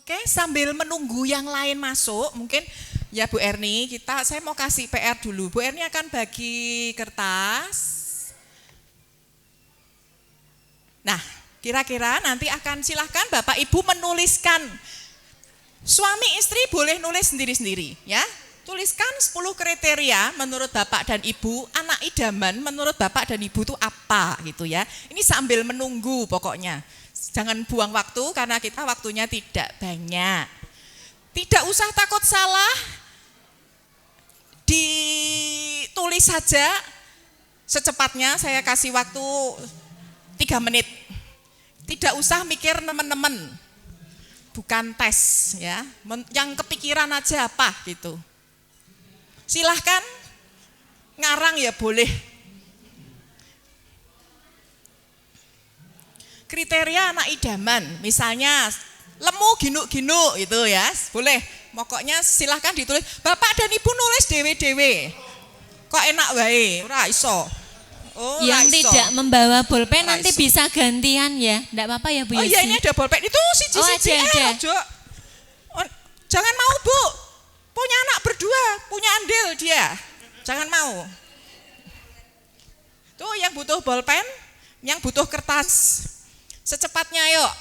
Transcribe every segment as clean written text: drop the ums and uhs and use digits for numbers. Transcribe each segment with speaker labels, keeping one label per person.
Speaker 1: Oke, sambil menunggu yang lain masuk, mungkin ya Bu Erni, saya mau kasih PR dulu. Bu Erni akan bagi kertas. Nah, kira-kira nanti akan silahkan Bapak Ibu menuliskan. Suami istri boleh nulis sendiri-sendiri, ya. Tuliskan 10 kriteria menurut Bapak dan Ibu, anak idaman menurut Bapak dan Ibu itu apa gitu ya. Ini sambil menunggu pokoknya. Jangan buang waktu karena kita waktunya tidak banyak. Tidak usah takut salah, ditulis saja secepatnya, saya kasih waktu 3 menit. Tidak usah mikir teman-teman, bukan tes ya, yang kepikiran aja apa gitu. Silahkan ngarang ya boleh. Kriteria anak idaman, misalnya lemu ginuk-ginuk gitu ya, boleh. Pokoknya silahkan ditulis. Bapak dan Ibu nulis dewe-dewe. Kok enak wae, ora iso. Oh,
Speaker 2: yang tidak membawa bolpen nanti bisa gantian ya, enggak apa-apa ya Bu Yosi?
Speaker 1: Oh iya, ini ada bolpen itu siji-siji aja. Jangan mau Bu, punya anak berdua, punya andil dia. Jangan mau. Tuh yang butuh bolpen, yang butuh kertas. Secepatnya yuk.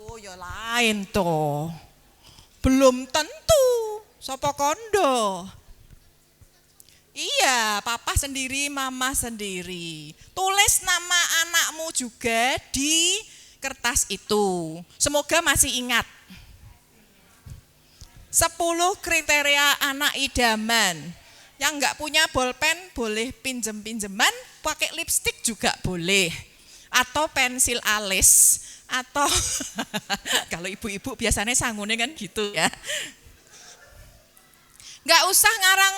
Speaker 1: Oh ya lain toh. Belum tentu. Sopo kondo. Iya, papa sendiri, mama sendiri. Tulis nama anakmu juga di kertas itu. Semoga masih ingat. 10 kriteria anak idaman. Yang enggak punya bolpen boleh pinjem-pinjeman, pakai lipstik juga boleh. Atau pensil alis, atau kalau ibu-ibu biasanya sanggune kan gitu ya. Enggak usah ngarang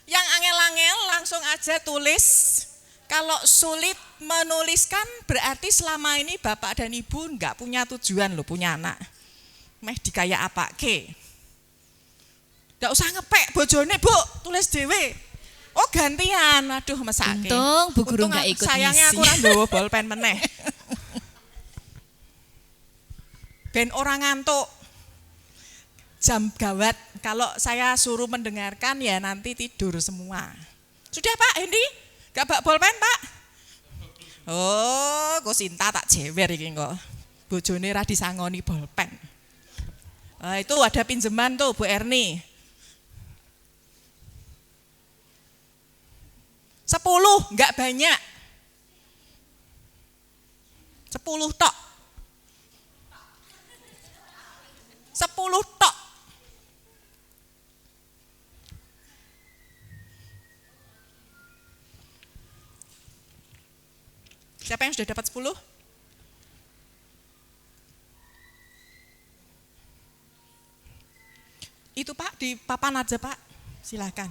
Speaker 1: yang angel-angel, langsung aja tulis. Kalau sulit menuliskan berarti selama ini Bapak dan Ibu enggak punya tujuan loh punya anak. Meh dikaya apa ke? Enggak usah ngepek bojone Bu, tulis dhewe. Oh gantian, aduh mesake.
Speaker 2: Untung Bu Guru enggak ikut
Speaker 1: sayangnya
Speaker 2: ngisi.
Speaker 1: aku ora nggawa bolpen meneh. Ben orang ngantuk. Jam gawat, kalau saya suruh mendengarkan ya nanti tidur semua. Sudah Pak Hendi? Gak bak bolpen Pak? Oh, kok Sinta tak jewer iki kok. Bojone ra disangoni bolpen. Itu ada pinjaman tuh Bu Erni. 10, enggak banyak. 10 tok. 10 tok. Siapa yang sudah dapat 10? Itu Pak, di papan aja Pak, silakan.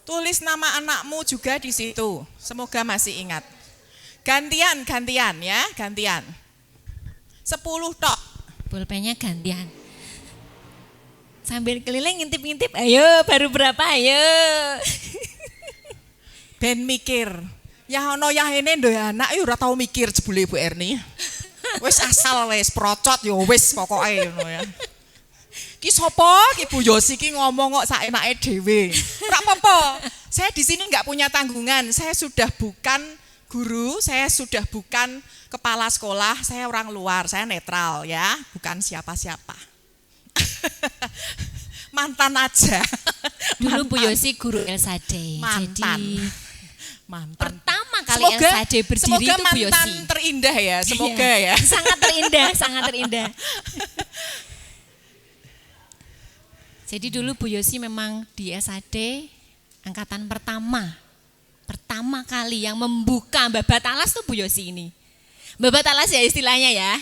Speaker 1: Tulis nama anakmu juga di situ, semoga masih ingat. Gantian ya, gantian. 10 tok.
Speaker 2: Bolpennya gantian. Sambil keliling ngintip-ngintip, ayo baru berapa ayo.
Speaker 1: Ben mikir, ya ono yahene ndok anak yo ora tau mikir jebule Bu Erni. Wis asal wis procot yo wis pokoke ngono ya. Ki sapa ki Bu Yosi ki ngomong kok saenake dhewe. Ora apa-apa. Saya di sini enggak punya tanggungan. Saya sudah bukan guru, saya sudah bukan kepala sekolah, saya orang luar, saya netral ya, bukan siapa-siapa. Mantan aja.
Speaker 2: Dulu Bu Yosi guru Elsade.
Speaker 1: Mantan.
Speaker 2: Jadi
Speaker 1: mantan.
Speaker 2: pertama kali Elsade berdiri itu Bu Yosi.
Speaker 1: Semoga mantan terindah ya, semoga
Speaker 2: iya,
Speaker 1: ya.
Speaker 2: Sangat terindah, sangat terindah. Jadi dulu Bu Yosi memang di SAD angkatan pertama kali yang membuka babat alas tuh Bu Yosi ini. Babat alas ya istilahnya ya.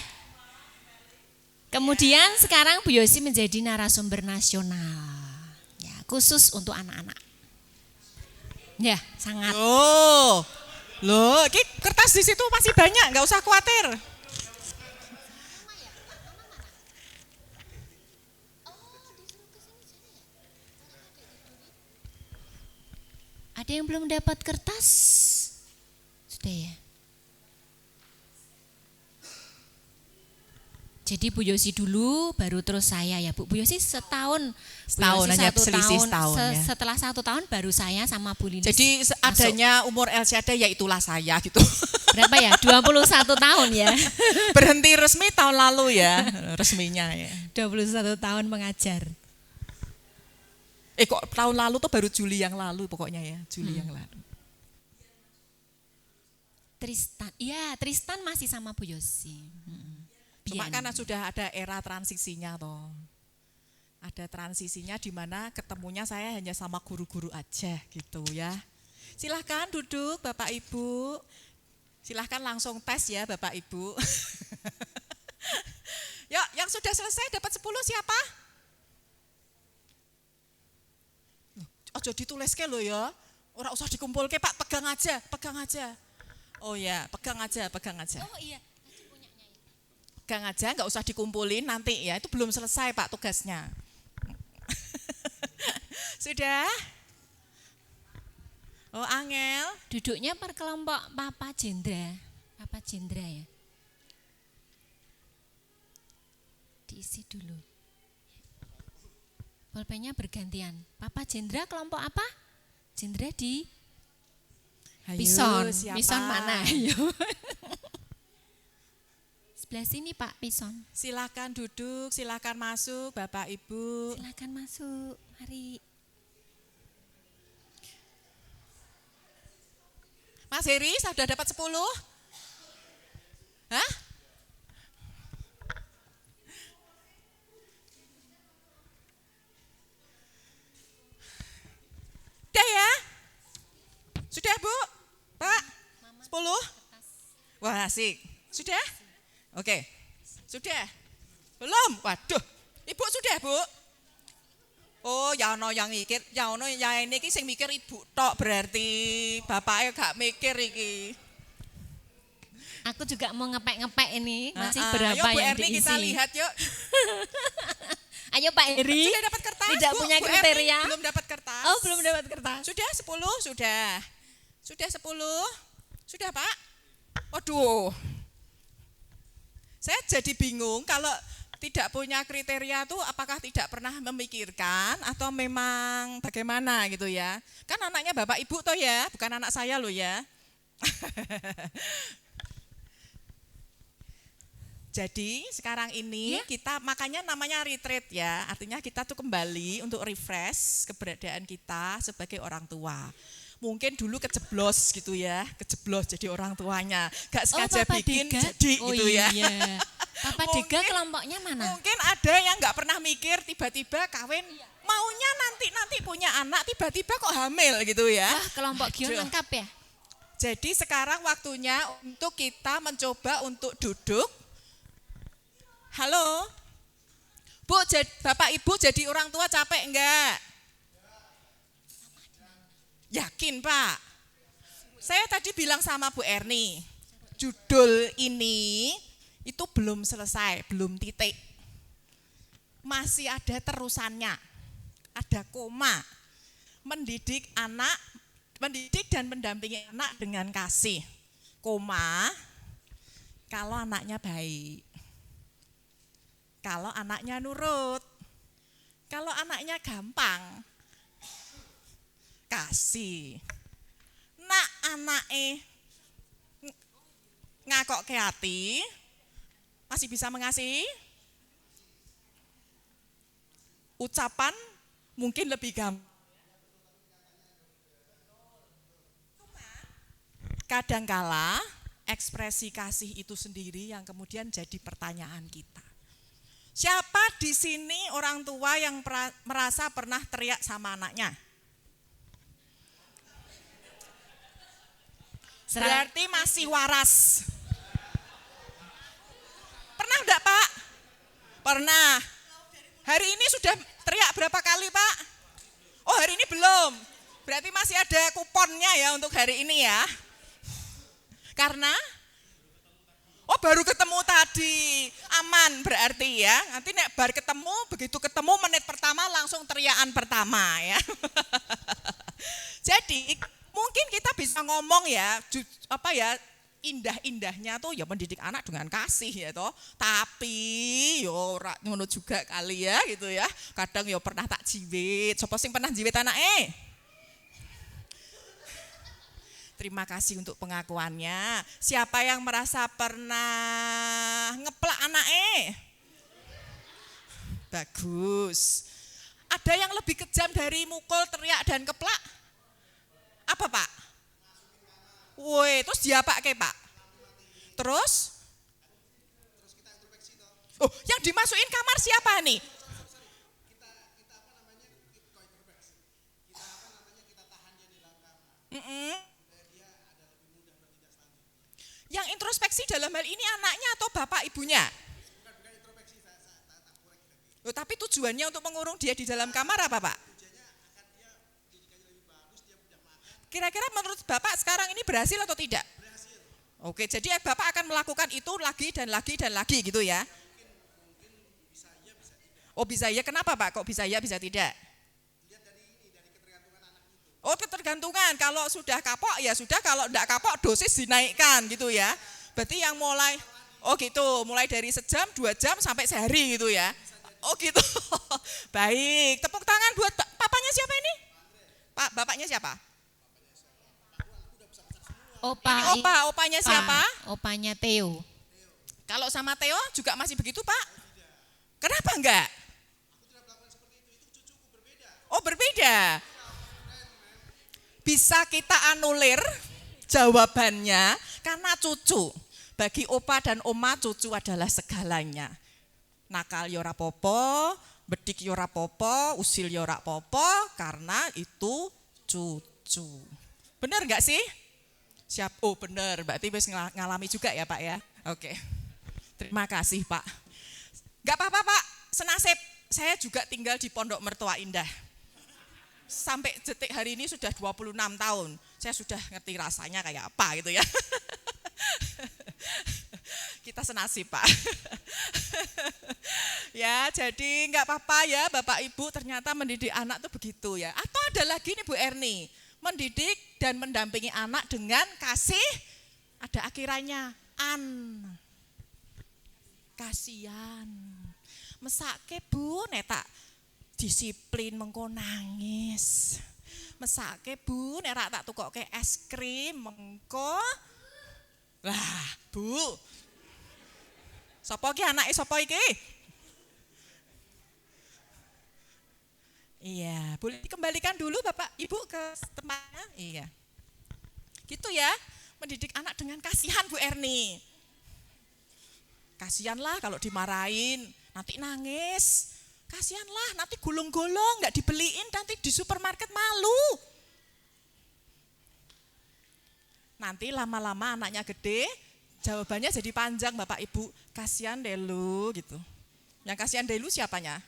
Speaker 2: Kemudian sekarang Bu Yosi menjadi narasumber nasional. Ya, khusus untuk anak-anak. Ya, sangat.
Speaker 1: Loh, ini kertas di situ masih banyak, nggak usah khawatir.
Speaker 2: Ada yang belum dapat kertas? Sudah ya? Jadi Bu Yosi dulu, baru terus saya ya Bu. Bu Yosi setahun.
Speaker 1: Setahun,
Speaker 2: Bu Yosi
Speaker 1: hanya
Speaker 2: 1
Speaker 1: selisih
Speaker 2: tahun.
Speaker 1: setahun, ya.
Speaker 2: Setelah 1 tahun baru saya sama Bu Lilis.
Speaker 1: Jadi adanya umur LCD ya itulah saya gitu.
Speaker 2: Berapa ya? 21 tahun ya.
Speaker 1: Berhenti resmi tahun lalu ya, resminya ya.
Speaker 2: 21 tahun mengajar.
Speaker 1: Kok tahun lalu tuh baru Juli yang lalu pokoknya ya, Juli yang lalu.
Speaker 2: Tristan, iya Tristan masih sama Bu Yosi.
Speaker 1: Cuma karena sudah ada era transisinya toh. Ada transisinya di mana ketemunya saya hanya sama guru-guru aja gitu ya. Silahkan duduk Bapak Ibu. Silahkan langsung tes ya Bapak Ibu. Yuk, yang sudah selesai dapat 10 siapa? Ojo ditulis ke lo ya. Ora usah dikumpul ke Pak, pegang aja, pegang aja. Oh ya, pegang aja, pegang aja.
Speaker 2: Oh iya.
Speaker 1: Pegang aja, nggak usah dikumpulin nanti ya. Itu belum selesai Pak tugasnya. Sudah? Oh Angel.
Speaker 2: Duduknya per kelompok Papa Jendra. Papa Jendra ya. Diisi dulu. Pulpennya bergantian. Papa Jendra kelompok apa? Jendra di Pison.
Speaker 1: Siapa?
Speaker 2: Pison mana? Ayo. Sebelah sini Pak Pison.
Speaker 1: Silakan duduk, silakan masuk Bapak Ibu.
Speaker 2: Silakan masuk. Mari.
Speaker 1: Mas Heri sudah dapat 10? Hah? Udah ya? Sudah Bu? Pak? 10? Wah asik. Sudah? Oke. Sudah? Belum? Waduh. Ibu sudah Bu? Oh, ya ono yang mikir, ya ono yang ini sing mikir ibu tok berarti bapaknya gak mikir iki.
Speaker 2: Aku juga mau ngepek-ngepek ini, masih
Speaker 1: Ayo,
Speaker 2: berapa
Speaker 1: Bu
Speaker 2: yang
Speaker 1: Erni
Speaker 2: diisi.
Speaker 1: kita lihat yuk.
Speaker 2: Ayo Pak Heri.
Speaker 1: Sudah dapat kertas?
Speaker 2: Tidak
Speaker 1: Bu,
Speaker 2: punya
Speaker 1: Bu
Speaker 2: kriteria.
Speaker 1: Erni belum dapat kertas.
Speaker 2: Oh, belum dapat kertas.
Speaker 1: Sudah 10? Sudah. Sudah 10? Sudah Pak? Waduh. Saya jadi bingung kalau tidak punya kriteria tuh apakah tidak pernah memikirkan atau memang bagaimana gitu ya. Kan anaknya Bapak Ibu toh ya, bukan anak saya loh ya. Jadi sekarang ini kita makanya namanya retreat ya, artinya kita tuh kembali untuk refresh keberadaan kita sebagai orang tua. Mungkin dulu kejeblos gitu ya, kejeblos jadi orang tuanya, gak sengaja
Speaker 2: Papa
Speaker 1: bikin
Speaker 2: Dega.
Speaker 1: jadi
Speaker 2: Oh,
Speaker 1: gitu ya.
Speaker 2: Iya. Papa Dega kelompoknya mana?
Speaker 1: Mungkin ada yang gak pernah mikir tiba-tiba kawin, maunya nanti punya anak tiba-tiba kok hamil gitu ya.
Speaker 2: Wah, kelompok Gion
Speaker 1: Aduh.
Speaker 2: lengkap ya?
Speaker 1: Jadi sekarang waktunya untuk kita mencoba untuk duduk. Halo, Bu, Bapak Ibu jadi orang tua capek enggak? Yakin Pak? Saya tadi bilang sama Bu Erni, judul ini itu belum selesai, belum titik. Masih ada terusannya, ada koma. Mendidik dan mendampingi anak dengan kasih. Koma, kalau anaknya baik. Kalau anaknya nurut, kalau anaknya gampang, kasih. Nak anake ngakok ke hati, masih bisa mengasihi. Ucapan mungkin lebih gampang. Kadangkala ekspresi kasih itu sendiri yang kemudian jadi pertanyaan kita. Siapa di sini orang tua yang merasa pernah teriak sama anaknya? Berarti masih waras. Pernah enggak Pak? Pernah. Hari ini sudah teriak berapa kali Pak? Oh hari ini belum. Berarti masih ada kuponnya ya untuk hari ini ya. Karena baru ketemu tadi, aman berarti ya. Nanti nek bar ketemu, begitu ketemu menit pertama langsung teriakan pertama ya. Jadi mungkin kita bisa ngomong ya, indah-indahnya tuh ya mendidik anak dengan kasih ya toh. Tapi yo ora ngono juga kali ya gitu ya. Kadang yo pernah tak jiwit. Sopo sing pernah jiwit anake? Terima kasih untuk pengakuannya. Siapa yang merasa pernah ngeplak anake? Bagus. Ada yang lebih kejam dari mukul, teriak dan keplak? Apa Pak? Woi, terus diapake Pak? Terus? Oh, yang dimasukin kamar siapa nih? Mm-mm. Yang introspeksi dalam hal ini anaknya atau bapak ibunya? Oh, tapi tujuannya untuk mengurung dia di dalam kamar apa Pak? Kira-kira menurut Bapak sekarang ini berhasil atau tidak? Oke, jadi Bapak akan melakukan itu lagi dan lagi dan lagi gitu ya? Oh bisa ya, kenapa Pak? Kok bisa ya, bisa tidak? Oh ketergantungan, kalau sudah kapok ya sudah, kalau tidak kapok dosis dinaikkan gitu ya. Berarti yang mulai, oh gitu, mulai dari sejam, 2 jam sampai sehari gitu ya. Oh gitu, baik. Tepuk tangan buat papanya siapa ini? Pak, bapaknya siapa? Opanya siapa?
Speaker 2: Opanya Theo.
Speaker 1: Kalau sama Theo juga masih begitu Pak? Kenapa enggak? Oh berbeda. Bisa kita anulir jawabannya karena cucu. Bagi opa dan oma cucu adalah segalanya. Nakal yora popo, bedik yora popo, usil yora popo, karena itu cucu. Benar enggak sih? Siap, oh benar, berarti wis ngalami juga ya Pak ya. Oke, terima kasih Pak. Enggak apa-apa Pak, senasib saya juga tinggal di Pondok Mertua Indah. Sampai detik hari ini sudah 26 tahun, saya sudah ngerti rasanya kayak apa gitu ya. Kita senasib Pak. Ya, jadi enggak apa-apa ya Bapak Ibu, ternyata mendidik anak tuh begitu ya. Atau ada lagi nih Bu Erni, mendidik dan mendampingi anak dengan kasih, ada akhirannya kasihan. Mesake Bu netak disiplin mengko nangis. Mesake Bu nek rak tak tukokke es krim mengko. Lah, Bu. Sapa ki anake sapa iki? Iya, boleh dikembalikan dulu Bapak Ibu ke tempatnya. Iya. Gitu ya, mendidik anak dengan kasihan Bu Erni. Kasihanlah kalau dimarahin, nanti nangis. Kasihanlah nanti gulung-gulung, nggak dibeliin nanti di supermarket malu. Nanti lama-lama anaknya gede, jawabannya jadi panjang Bapak Ibu. Kasihan deh lu gitu. Yang kasihan deh lu siapanya?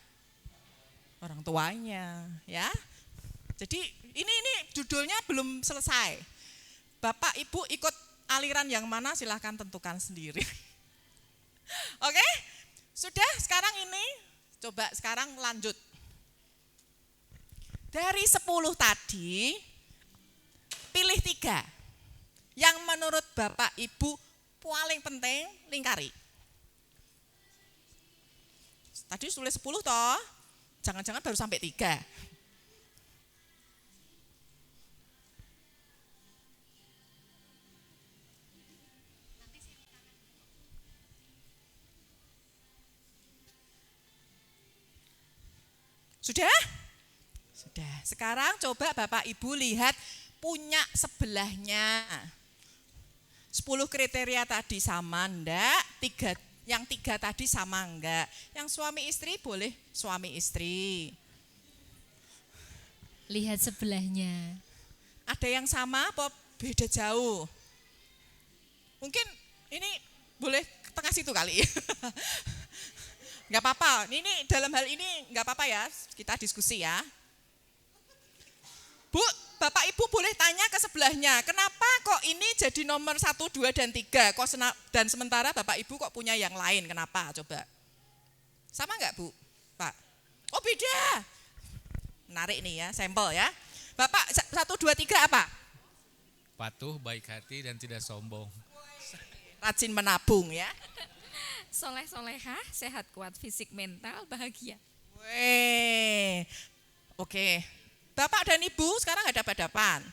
Speaker 1: Orang tuanya, ya. Jadi ini judulnya belum selesai. Bapak Ibu ikut aliran yang mana silahkan tentukan sendiri. Oke, sudah sekarang ini, coba sekarang lanjut. Dari 10 tadi, pilih 3. Yang menurut Bapak Ibu paling penting lingkari. Tadi tulis 10 toh. Jangan-jangan baru sampai 3. Sudah? Sudah. Sekarang coba Bapak Ibu lihat punya sebelahnya. 10 kriteria tadi sama enggak? Yang 3 tadi sama enggak? Yang suami istri boleh suami istri.
Speaker 2: Lihat sebelahnya.
Speaker 1: Ada yang sama apa beda jauh? Mungkin ini boleh ke tengah situ kali. Enggak apa-apa. Ini dalam hal ini enggak apa-apa ya. Kita diskusi ya. Bu, Bapak Ibu boleh tanya ke sebelahnya, kenapa kok ini jadi nomor 1, 2, dan 3, dan sementara Bapak Ibu kok punya yang lain, kenapa? Coba. Sama enggak Bu? Pak? Oh beda. Menarik nih ya, sampel ya. Bapak 1, 2, 3 apa?
Speaker 3: patuh, baik hati, dan tidak sombong.
Speaker 1: Rajin menabung ya.
Speaker 4: Soleh-solehah, sehat kuat fisik mental, bahagia.
Speaker 1: Weh. Oke. Bapak dan Ibu sekarang hadap-hadapan.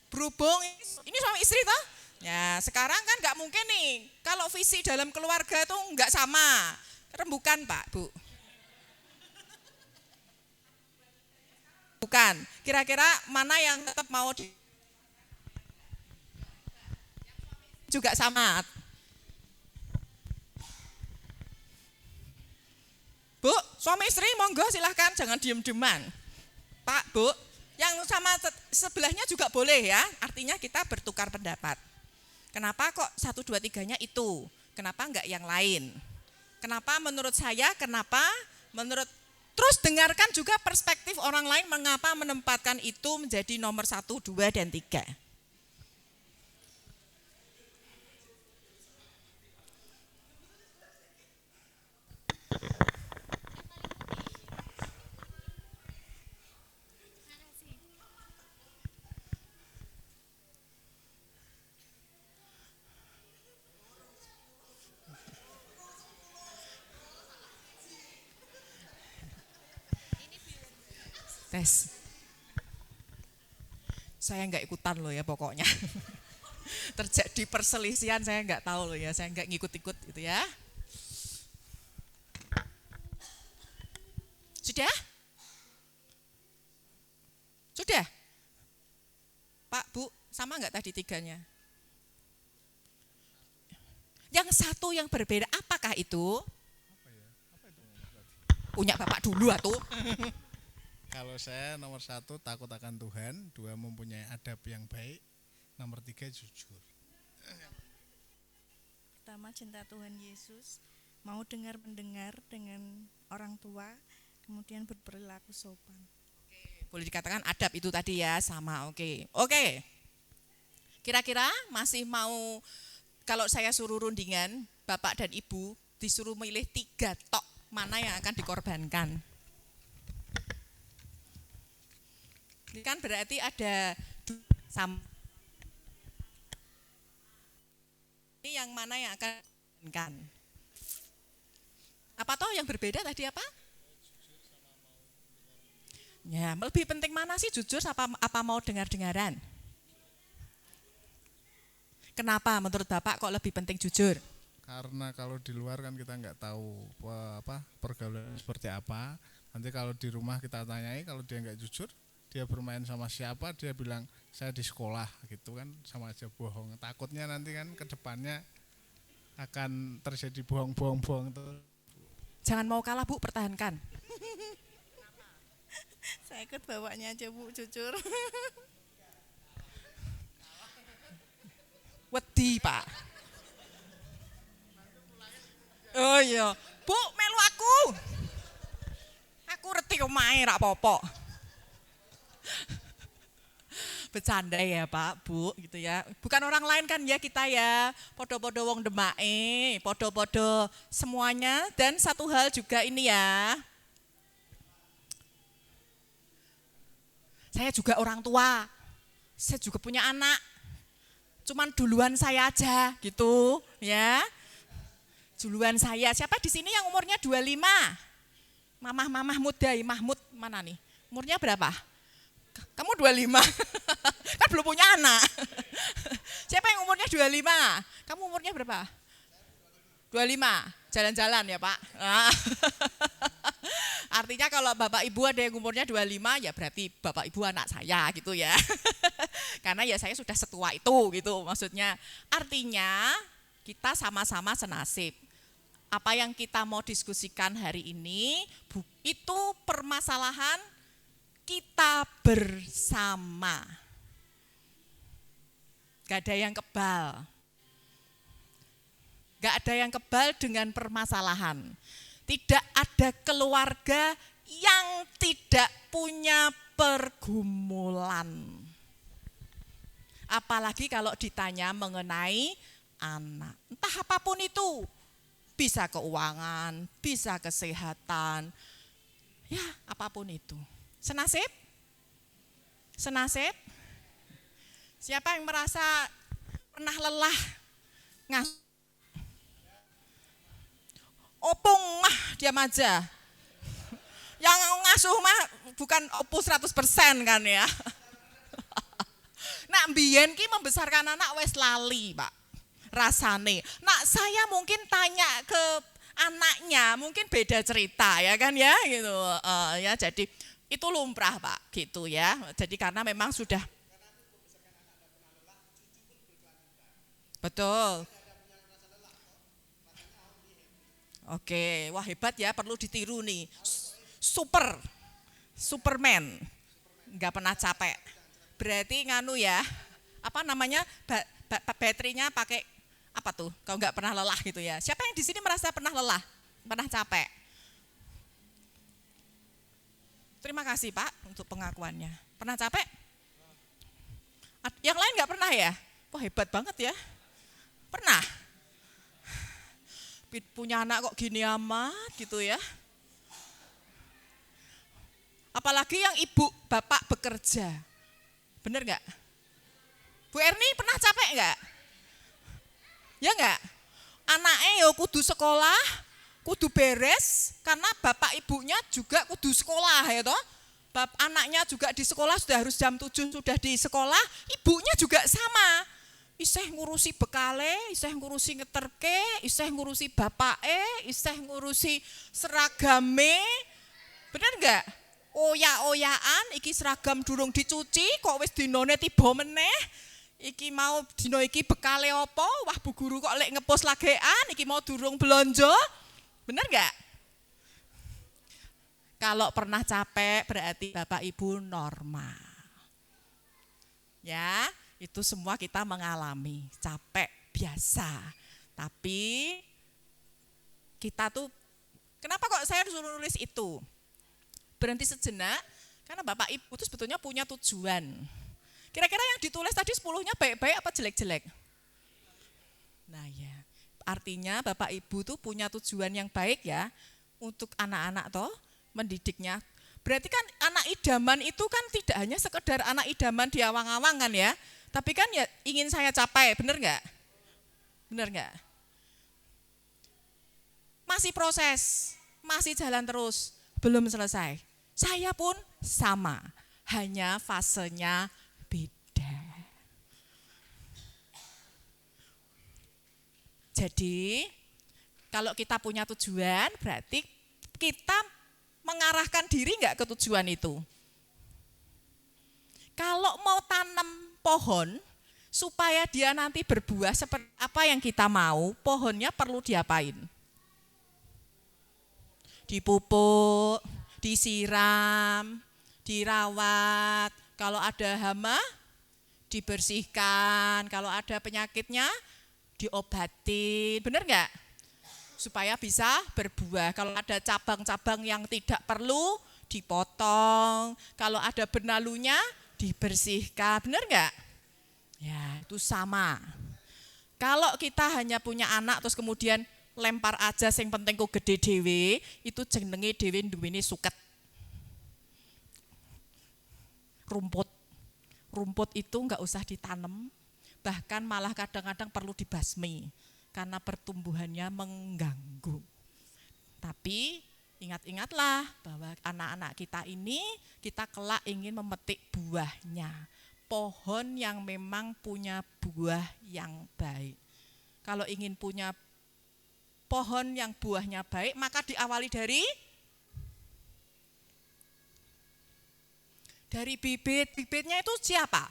Speaker 1: Berhubung ini suami istri toh? Ya, sekarang kan nggak mungkin nih. Kalau visi dalam keluarga itu nggak sama. Rembukan, Pak, Bu. Bukan. Kira-kira mana yang tetap mau juga sama. Bu, suami istri monggo silahkan, jangan diem-dieman. Pak, Bu, yang sama sebelahnya juga boleh ya, artinya kita bertukar pendapat. Kenapa kok 1, 2, 3-nya itu? Kenapa enggak yang lain? Kenapa menurut saya, kenapa menurut... Terus dengarkan juga perspektif orang lain mengapa menempatkan itu menjadi nomor 1, 2, dan 3. Tes. Saya enggak ikutan loh ya pokoknya. Terjadi perselisihan saya enggak tahu loh ya, saya enggak ngikut-ikut gitu ya. Sudah? Sudah? Pak, Bu, sama enggak tadi 3-nya? Yang satu yang berbeda, apakah itu? Punya Bapak dulu atuh.
Speaker 5: Kalau saya nomor 1 takut akan Tuhan, 2 mempunyai adab yang baik, nomor 3 jujur.
Speaker 6: Pertama cinta Tuhan Yesus, mau dengar-mendengar dengan orang tua, kemudian berperilaku sopan.
Speaker 1: Boleh dikatakan adab itu tadi ya, sama oke. Oke. Kira-kira masih mau, kalau saya suruh rundingan, Bapak dan Ibu disuruh milih 3 tok, mana yang akan dikorbankan? Ini kan berarti ada ini yang mana yang akan dikorbankan? Apa toh yang berbeda tadi apa? Ya, lebih penting mana sih jujur apa mau dengar-dengaran? Kenapa menurut Bapak kok lebih penting jujur?
Speaker 5: Karena kalau di luar kan kita nggak tahu pergaulan seperti apa. Nanti kalau di rumah kita tanyai, kalau dia nggak jujur, dia bermain sama siapa, dia bilang saya di sekolah gitu kan, sama aja bohong. Takutnya nanti kan ke depannya akan terjadi bohong-bohong tuh.
Speaker 1: Jangan mau kalah Bu, pertahankan.
Speaker 6: Saya ikut bapaknya aja Bu, jujur.
Speaker 1: Wedi Pak. Oh iya, Bu melu aku. Aku reti omahe rak apa-apa. Bercanda ya Pak, Bu gitu ya. Bukan orang lain kan ya kita ya. Podo-podo wong Demake, podo-podo semuanya. Dan satu hal juga ini ya. Saya juga orang tua. Saya juga punya anak. Cuman duluan saya aja gitu ya. Duluan saya. Siapa di sini yang umurnya 25? Mamah-mamah muda, Mahmud mana nih? Umurnya berapa? Kamu 25, kan belum punya anak. Siapa yang umurnya 25? Kamu umurnya berapa? 25, jalan-jalan ya Pak. Artinya kalau Bapak Ibu ada yang umurnya 25, ya berarti Bapak Ibu anak saya gitu ya. Karena ya saya sudah setua itu gitu maksudnya. Artinya kita sama-sama senasib. Apa yang kita mau diskusikan hari ini, itu permasalahan kita bersama. Gak ada yang kebal. Gak ada yang kebal dengan permasalahan. Tidak ada keluarga yang tidak punya pergumulan. Apalagi kalau ditanya mengenai anak. Entah apapun itu. Bisa keuangan, bisa kesehatan. Ya, apapun itu. Senasib? Senasib? Siapa yang merasa pernah lelah ngasuh? Opung mah diam aja. Yang ngasuh mah bukan opung 100% kan ya. Nak mbiyen ki membesarkan anak wes lali, Pak. Rasane. Nak saya mungkin tanya ke anaknya, mungkin beda cerita ya kan ya gitu. Ya jadi itu lumrah, Pak, gitu ya. Jadi karena memang sudah betul. Oke, wah hebat ya, perlu ditiru nih. Superman. Enggak pernah capek. Berarti nganu ya, apa namanya, baterainya pakai apa tuh, kalau nggak pernah lelah gitu ya. Siapa yang di sini merasa pernah lelah, pernah capek? Terima kasih Pak untuk pengakuannya. Pernah capek? Yang lain nggak pernah ya? Wah hebat banget ya. Pernah? Punya anak kok gini amat gitu ya. Apalagi yang ibu bapak bekerja. Bener nggak? Bu Erni pernah capek nggak? Ya nggak? Anaknya yo kudu sekolah, kudu beres, karena bapak ibunya juga kudu sekolah ya toh. Anaknya juga di sekolah, sudah harus jam 7 sudah di sekolah, ibunya juga sama. Isih ngurusi bekale, isih ngurusi ngeterke, isih ngurusi bapake, isih ngurusi seragame. Bener nggak? Oya-oyaan, iki seragam durung dicuci, kok wis dinone tiba meneh. Iki mau dino iki bekale apa? Wah bu guru kok lek ngepos lagean, iki mau durung belanja. Bener nggak? Kalau pernah capek berarti Bapak Ibu normal. Ya, itu semua kita mengalami, capek biasa. Tapi kita tuh, kenapa kok saya disuruh nulis itu? Berhenti sejenak, karena Bapak Ibu itu sebetulnya punya tujuan. Kira-kira yang ditulis tadi 10-nya baik-baik apa jelek-jelek? Nah ya, artinya Bapak Ibu tuh punya tujuan yang baik ya, untuk anak-anak toh, mendidiknya. Berarti kan anak idaman itu kan tidak hanya sekedar anak idaman di awang-awang kan ya, tapi kan ya ingin saya capai, bener nggak? Bener nggak? Masih proses, masih jalan terus, belum selesai. Saya pun sama, hanya fasenya beda. Jadi kalau kita punya tujuan, berarti kita mengarahkan diri nggak ke tujuan itu. Kalau mau tanam pohon, supaya dia nanti berbuah seperti apa yang kita mau, pohonnya perlu diapain? Dipupuk, disiram, dirawat. Kalau ada hama, dibersihkan. Kalau ada penyakitnya, diobatin. Benar nggak? Supaya bisa berbuah. Kalau ada cabang-cabang yang tidak perlu, dipotong. Kalau ada benalunya, dibersihkan. Benar nggak? Ya, itu sama. Kalau kita hanya punya anak terus kemudian lempar aja sing penting ku gede dhewe, itu jenenge dhewe duweni suket. Rumput itu enggak usah ditanam, bahkan malah kadang-kadang perlu dibasmi karena pertumbuhannya mengganggu. Tapi ingat-ingatlah bahwa anak-anak kita ini kita kelak ingin memetik buahnya. Pohon yang memang punya buah yang baik. Kalau ingin punya pohon yang buahnya baik, maka diawali dari bibit. Bibitnya itu siapa?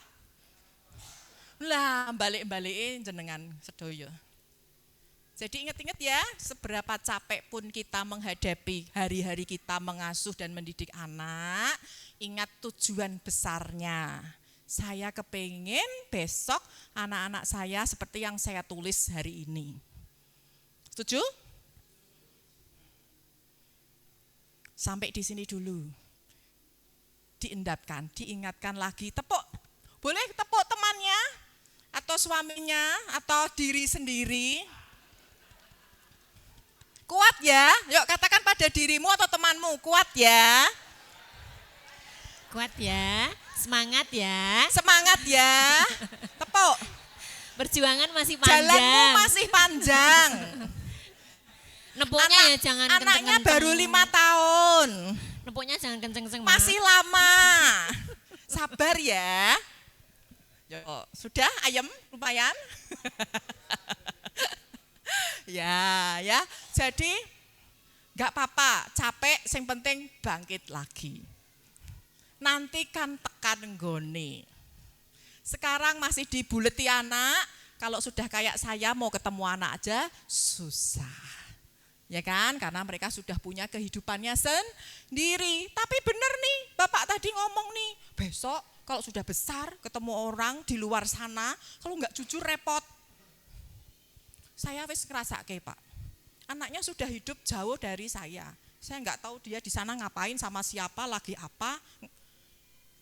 Speaker 1: Lah, balik-balikin jenengan sedoyo. Jadi ingat-ingat ya, seberapa capek pun kita menghadapi hari-hari kita mengasuh dan mendidik anak, ingat tujuan besarnya. Saya kepengen besok anak-anak saya seperti yang saya tulis hari ini. Setuju? Sampai di sini dulu. Diendapkan, diingatkan lagi, tepuk. Boleh tepuk temannya, atau suaminya, atau diri sendiri. Kuat ya, yuk katakan pada dirimu atau temanmu, kuat ya.
Speaker 2: Kuat ya. Semangat ya.
Speaker 1: Semangat ya. Tepuk.
Speaker 2: Perjuangan masih panjang.
Speaker 1: Jalanmu masih panjang.
Speaker 2: Nepuknya ya jangan
Speaker 1: Anaknya
Speaker 2: kenceng-kenceng.
Speaker 1: baru 5 tahun.
Speaker 2: Nepuknya jangan kenceng-kenceng, Mak.
Speaker 1: Masih lama. Sabar ya. Yo, sudah ayam lumayan. Ya. Jadi nggak apa-apa, capek, yang penting bangkit lagi. Nanti kan tekan nggone. Sekarang masih dibuleti anak, kalau sudah kayak saya mau ketemu anak aja susah. Ya kan, karena mereka sudah punya kehidupannya sendiri. Tapi benar nih, Bapak tadi ngomong nih, besok kalau sudah besar ketemu orang di luar sana, kalau nggak jujur repot. Saya wis ngerasake, Pak. Anaknya sudah hidup jauh dari saya. Saya nggak tahu dia di sana ngapain, sama siapa, lagi apa.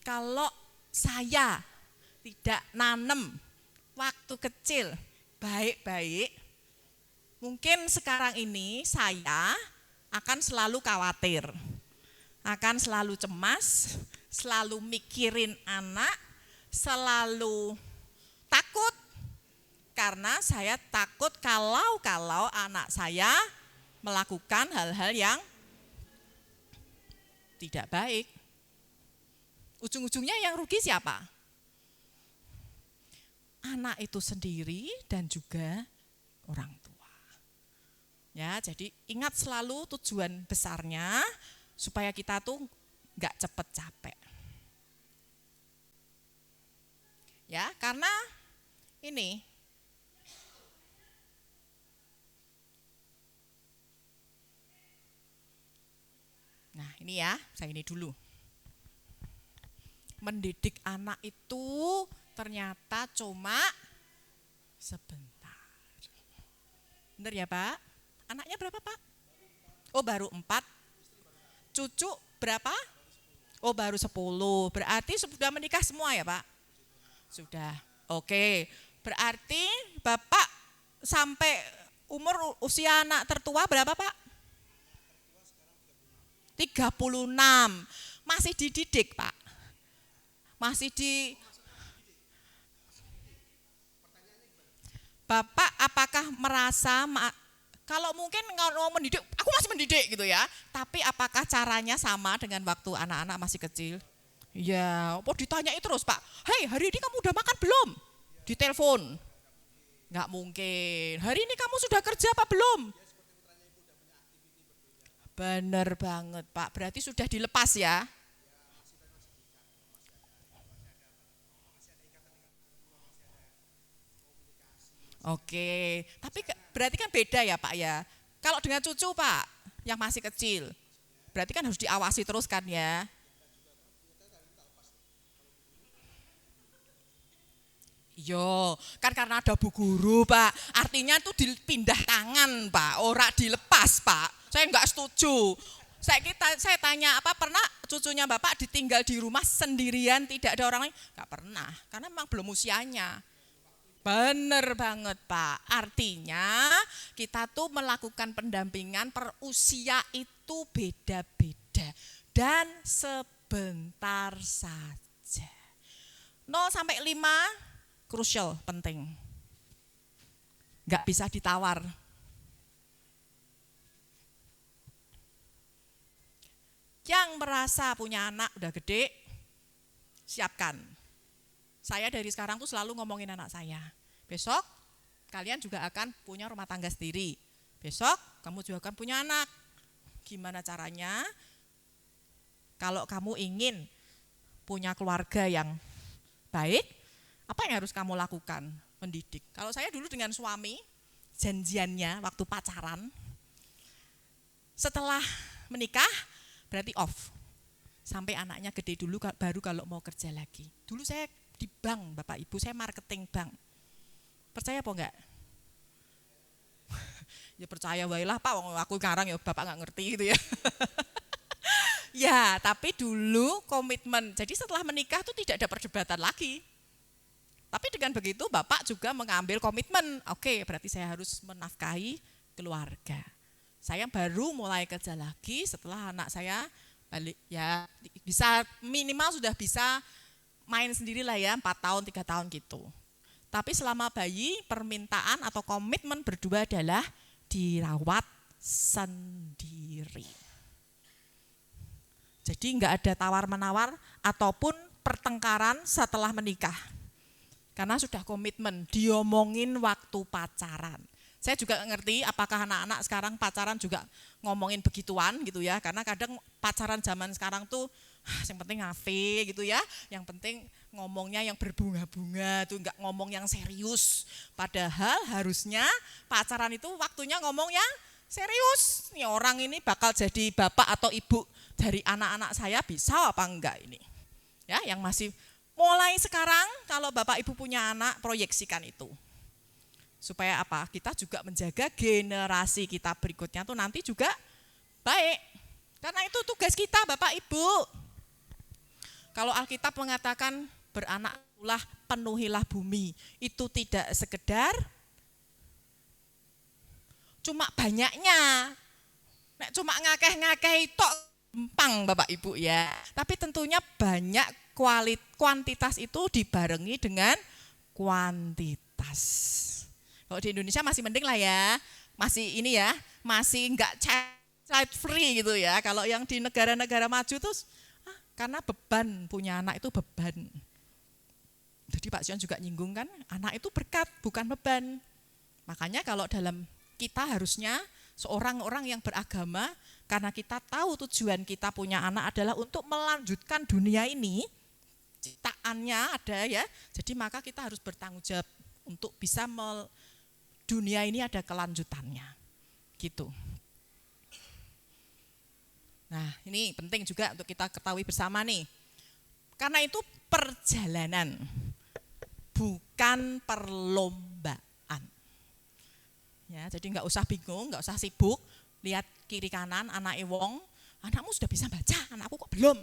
Speaker 1: Kalau saya tidak nanem waktu kecil baik-baik, mungkin sekarang ini saya akan selalu khawatir, akan selalu cemas, selalu mikirin anak, selalu takut, karena saya takut kalau anak saya melakukan hal-hal yang tidak baik. Ujung-ujungnya yang rugi siapa? Anak itu sendiri dan juga orang tua. Ya, jadi ingat selalu tujuan besarnya supaya kita tuh nggak cepet capek. Ya, karena ini nah ini ya, saya ini dulu. Mendidik anak itu ternyata cuma sebentar. Benar ya Pak? Anaknya berapa Pak? Oh baru 4. Cucu berapa? Oh baru 10. Berarti sudah menikah semua ya Pak? Sudah. Oke. Berarti Bapak sampai umur usia anak tertua berapa Pak? 36. Masih dididik Pak? Masih di Bapak apakah merasa kalau mungkin kalau mendidik, aku masih mendidik gitu ya, tapi apakah caranya sama dengan waktu anak-anak masih kecil? Ya, apa ditanyai terus Pak, hei hari ini kamu udah makan belum? Ditelepon, nggak mungkin, hari ini kamu sudah kerja apa belum? Bener banget Pak, berarti sudah dilepas ya? Oke, tapi berarti kan beda ya Pak ya. Kalau dengan cucu Pak, yang masih kecil, berarti kan harus diawasi terus kan ya. Yo, kan karena ada bu guru Pak, artinya tuh dipindah tangan Pak, ora dilepas Pak. Saya nggak setuju. Saya tanya apa pernah cucunya Bapak ditinggal di rumah sendirian, tidak ada orang lain? Nggak pernah, karena memang belum usianya. Bener banget Pak, artinya kita tuh melakukan pendampingan per usia itu beda-beda dan sebentar saja. 0 sampai 5 krusial, penting. Nggak bisa ditawar. Yang merasa punya anak udah gede, siapkan. Saya dari sekarang tuh selalu ngomongin anak saya. Besok kalian juga akan punya rumah tangga sendiri. Besok kamu juga akan punya anak. Gimana caranya? Kalau kamu ingin punya keluarga yang baik, apa yang harus kamu lakukan? Mendidik. Kalau saya dulu dengan suami, janjiannya waktu pacaran, setelah menikah berarti off. Sampai anaknya gede dulu baru kalau mau kerja lagi. Dulu saya di bank, Bapak Ibu, saya marketing bank. Percaya apa enggak? Ya percaya wae lah Pak, aku sekarang ya Bapak enggak ngerti gitu ya. Ya, tapi dulu komitmen. Jadi setelah menikah tuh tidak ada perdebatan lagi. Tapi dengan begitu Bapak juga mengambil komitmen. Oke, berarti saya harus menafkahi keluarga. Saya baru mulai kerja lagi setelah anak saya balik ya bisa minimal sudah bisa main sendirilah ya 4 tahun, 3 tahun gitu. Tapi selama bayi permintaan atau komitmen berdua adalah dirawat sendiri. Jadi enggak ada tawar-menawar ataupun pertengkaran setelah menikah. Karena sudah komitmen, diomongin waktu pacaran. Saya juga ngerti apakah anak-anak sekarang pacaran juga ngomongin begituan gitu ya. Karena kadang pacaran zaman sekarang tuh yang penting ngafe gitu ya. Yang penting ngomongnya yang berbunga-bunga tuh, enggak ngomong yang serius. Padahal harusnya pacaran itu waktunya ngomong yang serius. Nih orang ini bakal jadi bapak atau ibu dari anak-anak saya bisa apa enggak ini. Ya, yang masih mulai sekarang kalau bapak ibu punya anak proyeksikan itu. Supaya apa? Kita juga menjaga generasi kita berikutnya tuh nanti juga baik. Karena itu tugas kita Bapak Ibu. Kalau Alkitab mengatakan beranak itulah penuhilah bumi. Itu tidak sekedar cuma banyaknya. Nek cuma ngakeh-ngakeh itu gampang Bapak Ibu ya. Tapi tentunya banyak kuantitas itu dibarengi dengan kuantitas. Kalau di Indonesia masih mending lah ya, masih ini ya, masih enggak child free gitu ya. Kalau yang di negara-negara maju tuh, karena beban, punya anak itu beban. Jadi Pak Sion juga nyinggung kan, anak itu berkat bukan beban. Makanya kalau dalam kita harusnya seorang orang yang beragama, karena kita tahu tujuan kita punya anak adalah untuk melanjutkan dunia ini, ciptaannya ada ya, jadi maka kita harus bertanggung jawab untuk bisa dunia ini ada kelanjutannya, gitu. Nah ini penting juga untuk kita ketahui bersama nih, karena itu perjalanan, bukan perlombaan. Ya, jadi nggak usah bingung, nggak usah sibuk, lihat kiri kanan anak wong, anakmu sudah bisa baca, anakku kok belum.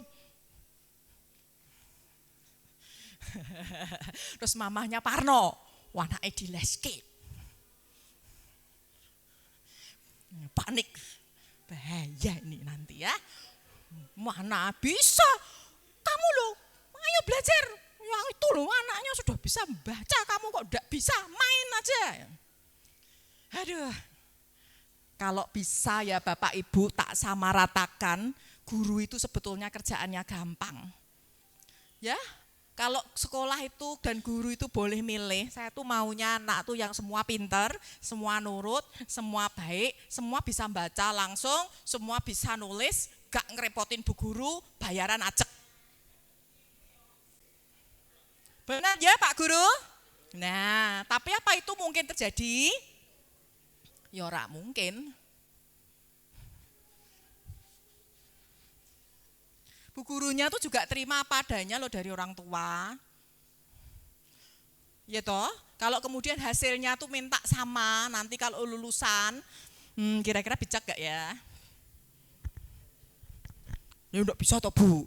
Speaker 1: Terus mamahnya Parno, anaknya di leske. Panik, bahaya ini nanti ya. Mana bisa, kamu loh, ayo belajar. Yang itu loh anaknya sudah bisa baca, kamu kok enggak bisa, main aja. Aduh, kalau bisa ya Bapak Ibu tak samaratakan, guru itu sebetulnya kerjaannya gampang. Ya, kalau sekolah itu dan guru itu boleh milih, saya tuh maunya anak tuh yang semua pinter, semua nurut, semua baik, semua bisa baca langsung, semua bisa nulis, gak ngerepotin bu guru, bayaran acek. Benar ya Pak Guru? Nah, tapi apa itu mungkin terjadi? Ya ora mungkin. Bu gurunya tuh juga terima apa adanya loh dari orang tua. Ya toh, kalau kemudian hasilnya tuh minta sama, nanti kalau lulusan, kira-kira bijak gak ya? Ya enggak bisa toh Bu.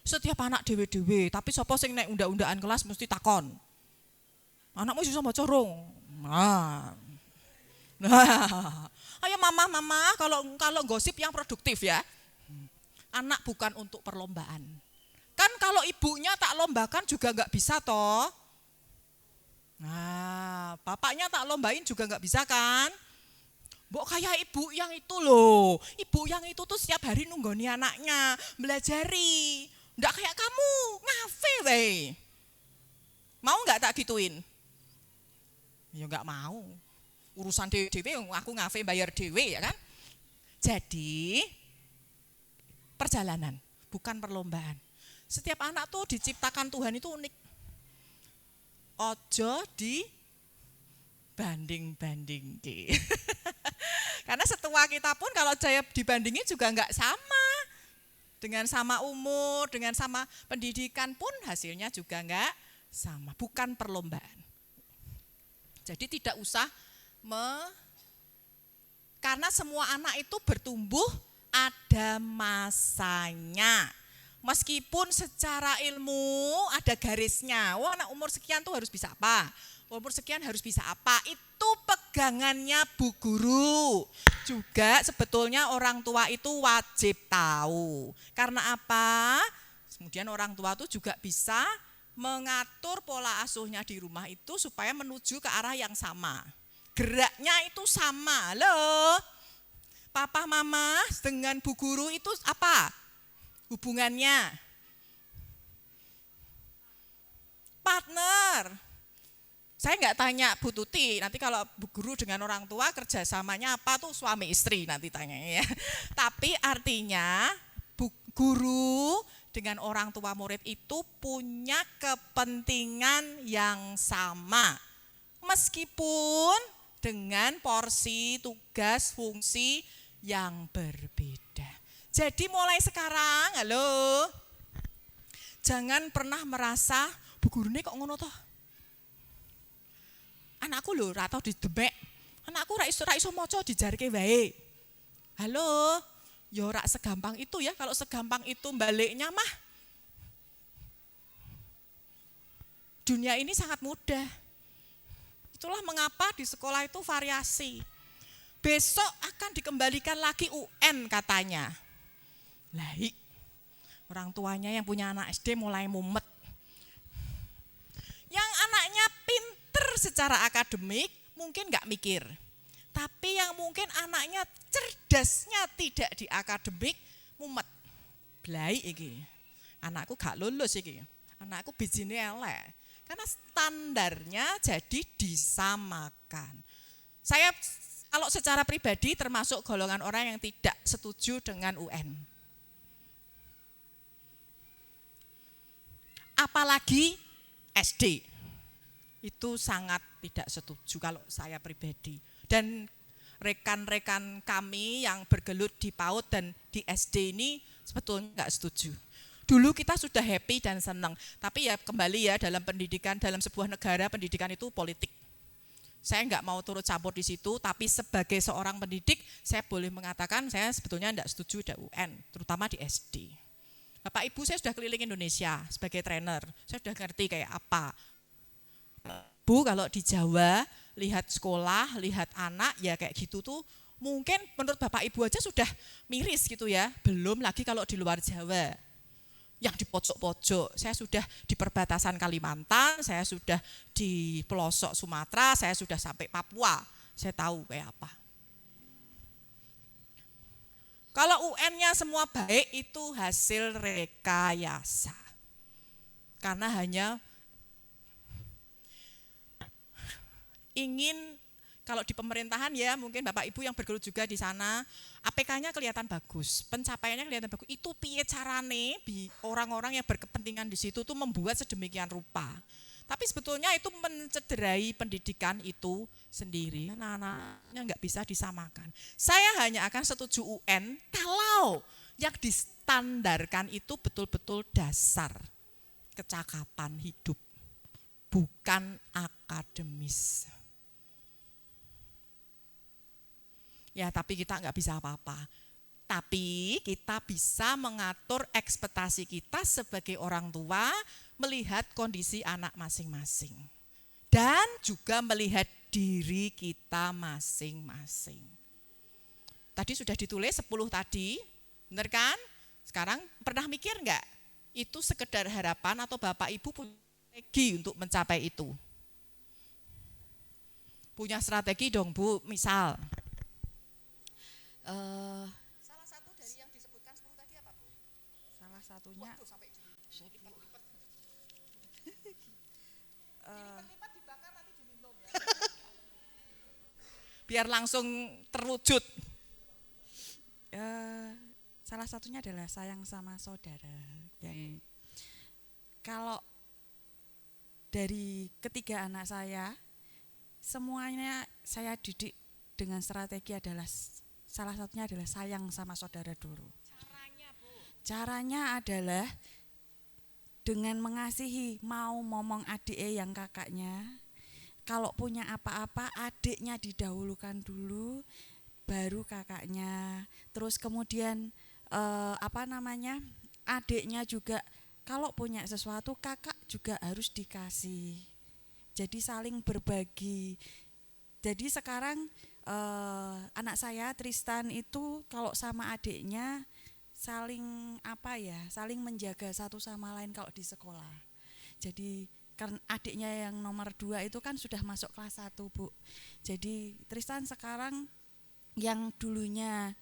Speaker 1: Setiap anak dewe-dewe, tapi sapa sing nek undak-undakan kelas mesti takon. Anakmu iso maca rung? Nah. Ayo mama, kalau gosip yang produktif ya. Anak bukan untuk perlombaan. Kan kalau ibunya tak lombakan juga enggak bisa toh. Nah, bapaknya tak lombain juga enggak bisa kan? Mbok kayak ibu yang itu loh. Ibu yang itu tuh setiap hari nunggoni anaknya, belajari. Enggak kayak kamu, ngafe weh. Mau enggak tak gituin? Ya enggak mau. Urusan dewe-dewe aku ngafe bayar dewe ya kan? Jadi perjalanan, bukan perlombaan. Setiap anak tuh diciptakan Tuhan itu unik. Ojo dibanding-bandingke. Karena setua kita pun kalau saya dibandingin juga enggak sama. Dengan sama umur, dengan sama pendidikan pun hasilnya juga enggak sama. Bukan perlombaan. Jadi tidak usah karena semua anak itu bertumbuh ada masanya. Meskipun secara ilmu ada garisnya. Wah, anak umur sekian tuh harus bisa apa? Umur sekian harus bisa apa? Itu pegangannya Bu Guru. Juga sebetulnya orang tua itu wajib tahu. Karena apa? Kemudian orang tua tuh juga bisa mengatur pola asuhnya di rumah itu supaya menuju ke arah yang sama. Geraknya itu sama. Loh, papa mama dengan bu guru itu apa hubungannya? Partner. Saya nggak tanya Bu Tuti, nanti kalau bu guru dengan orang tua kerjasamanya apa tuh suami istri nanti tanyanya ya. Tapi artinya bu guru dengan orang tua murid itu punya kepentingan yang sama. Meskipun dengan porsi, tugas, fungsi yang berbeda. Jadi mulai sekarang, halo, jangan pernah merasa bu guru ini kok ngono toh. Anakku lho ra tau didemek. Anakku ra iso maca dijarke wae. Halo, ya ora segampang itu ya. Kalau segampang itu baliknya mah dunia ini sangat mudah. Itulah mengapa di sekolah itu variasi. Besok akan dikembalikan lagi UN katanya. Lah, orang tuanya yang punya anak SD mulai mumet. Yang anaknya pinter secara akademik mungkin nggak mikir. Tapi yang mungkin anaknya cerdasnya tidak di akademik mumet. Blai iki. Anakku gak lulus iki. Anakku bijine elek. Karena standarnya jadi disamakan. Saya kalau secara pribadi termasuk golongan orang yang tidak setuju dengan UN. Apalagi SD. Itu sangat tidak setuju kalau saya pribadi. Dan rekan-rekan kami yang bergelut di PAUD dan di SD ini sebetulnya enggak setuju. Dulu kita sudah happy dan senang, tapi ya kembali ya dalam pendidikan, dalam sebuah negara pendidikan itu politik. Saya enggak mau turut campur di situ, tapi sebagai seorang pendidik saya boleh mengatakan saya sebetulnya enggak setuju ada UN, terutama di SD. Bapak Ibu saya sudah keliling Indonesia sebagai trainer, saya sudah ngerti kayak apa. Bu kalau di Jawa lihat sekolah, lihat anak ya kayak gitu tuh mungkin menurut Bapak Ibu aja sudah miris gitu ya. Belum lagi kalau di luar Jawa. Yang di pojok-pojok, saya sudah di perbatasan Kalimantan, saya sudah di pelosok Sumatera, saya sudah sampai Papua. Saya tahu kayak apa. Kalau UN-nya semua baik itu hasil rekayasa. Karena hanya ingin kalau di pemerintahan ya mungkin Bapak Ibu yang bergelut juga di sana, APK-nya kelihatan bagus, pencapaiannya kelihatan bagus. Itu piye carane orang-orang yang berkepentingan di situ tuh membuat sedemikian rupa. Tapi sebetulnya itu mencederai pendidikan itu sendiri. Anak-anaknya nggak bisa disamakan. Saya hanya akan setuju UN kalau yang distandarkan itu betul-betul dasar kecakapan hidup, bukan akademis. Ya tapi kita nggak bisa apa-apa. Tapi kita bisa mengatur ekspektasi kita sebagai orang tua melihat kondisi anak masing-masing. Dan juga melihat diri kita masing-masing. Tadi sudah ditulis 10 tadi, benar kan? Sekarang pernah mikir nggak? Itu sekedar harapan atau Bapak Ibu punya strategi untuk mencapai itu? Punya strategi dong Bu, misal. Salah satu dari yang disebutkan 10 tadi apa Bu?
Speaker 6: Salah satunya
Speaker 1: Sampai dilipat-lipat. Dilipat-lipat dibakar nanti diminum ya. Biar langsung terwujud.
Speaker 6: salah satunya adalah sayang sama saudara. Yang kalau dari ketiga anak saya, semuanya saya didik dengan strategi adalah salah satunya adalah sayang sama saudara dulu.
Speaker 1: Caranya Bu?
Speaker 6: Caranya adalah dengan mengasihi, mau ngomong adiknya yang kakaknya. Kalau punya apa-apa adiknya didahulukan dulu, baru kakaknya. Terus kemudian adiknya juga kalau punya sesuatu kakak juga harus dikasih. Jadi saling berbagi. Jadi sekarang anak saya Tristan itu kalau sama adiknya saling apa ya, saling menjaga satu sama lain kalau di sekolah. Jadi karena adiknya yang nomor 2 itu kan sudah masuk kelas 1, Bu. Jadi Tristan sekarang yang dulunya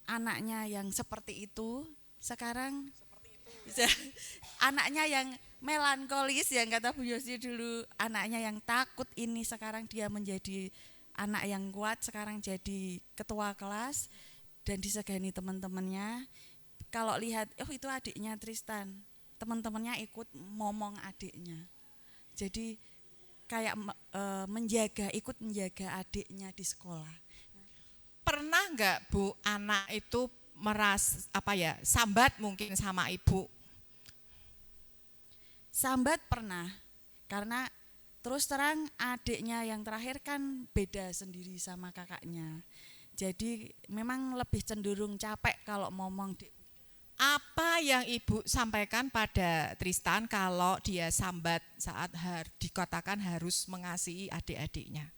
Speaker 6: anaknya yang seperti itu, sekarang anaknya yang melankolis, yang kata Bu Yosi dulu anaknya yang takut, ini sekarang dia menjadi anak yang kuat, sekarang jadi ketua kelas dan disegani teman-temannya. Kalau lihat, oh itu adiknya Tristan, teman-temannya ikut ngomong adiknya. Jadi kayak ikut menjaga adiknya di sekolah.
Speaker 1: Pernah nggak Bu anak itu sambat mungkin sama ibu?
Speaker 6: Sambat pernah, karena terus terang adiknya yang terakhir kan beda sendiri sama kakaknya. Jadi memang lebih cenderung capek kalau ngomong.
Speaker 1: Apa yang ibu sampaikan pada Tristan kalau dia sambat saat dikatakan harus mengasihi adik-adiknya?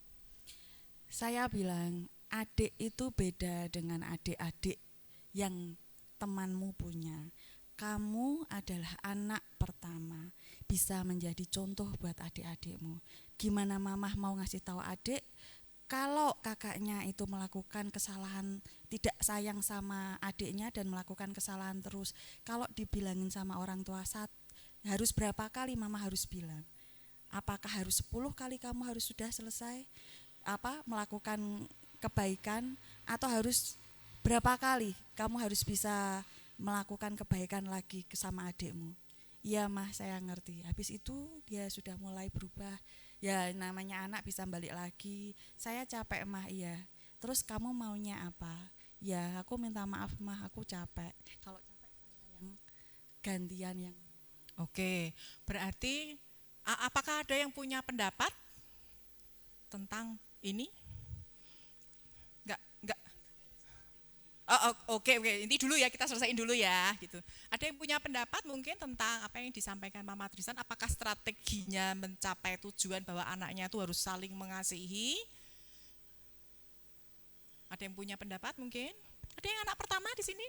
Speaker 6: Saya bilang, adik itu beda dengan adik-adik yang temanmu punya. Kamu adalah anak pertama, bisa menjadi contoh buat adik-adikmu. Gimana mamah mau ngasih tahu adik, kalau kakaknya itu melakukan kesalahan, tidak sayang sama adiknya dan melakukan kesalahan terus, kalau dibilangin sama orang tua harus berapa kali mama harus bilang? Apakah harus 10 kali kamu harus sudah selesai melakukan kebaikan, atau harus berapa kali kamu harus bisa melakukan kebaikan lagi sama adikmu? Iya mah, saya ngerti. Habis itu dia sudah mulai berubah. Ya namanya anak bisa balik lagi. Saya capek mah, iya. Terus kamu maunya apa? Ya aku minta maaf mah, aku capek. Kalau capek saya yang gantian yang.
Speaker 1: Oke, berarti apakah ada yang punya pendapat tentang ini? Enggak. Oke, ini dulu ya, kita selesaiin dulu ya gitu. Ada yang punya pendapat mungkin tentang apa yang disampaikan Mama Tristan, apakah strateginya mencapai tujuan bahwa anaknya itu harus saling mengasihi? Ada yang punya pendapat mungkin? Ada yang anak pertama di sini?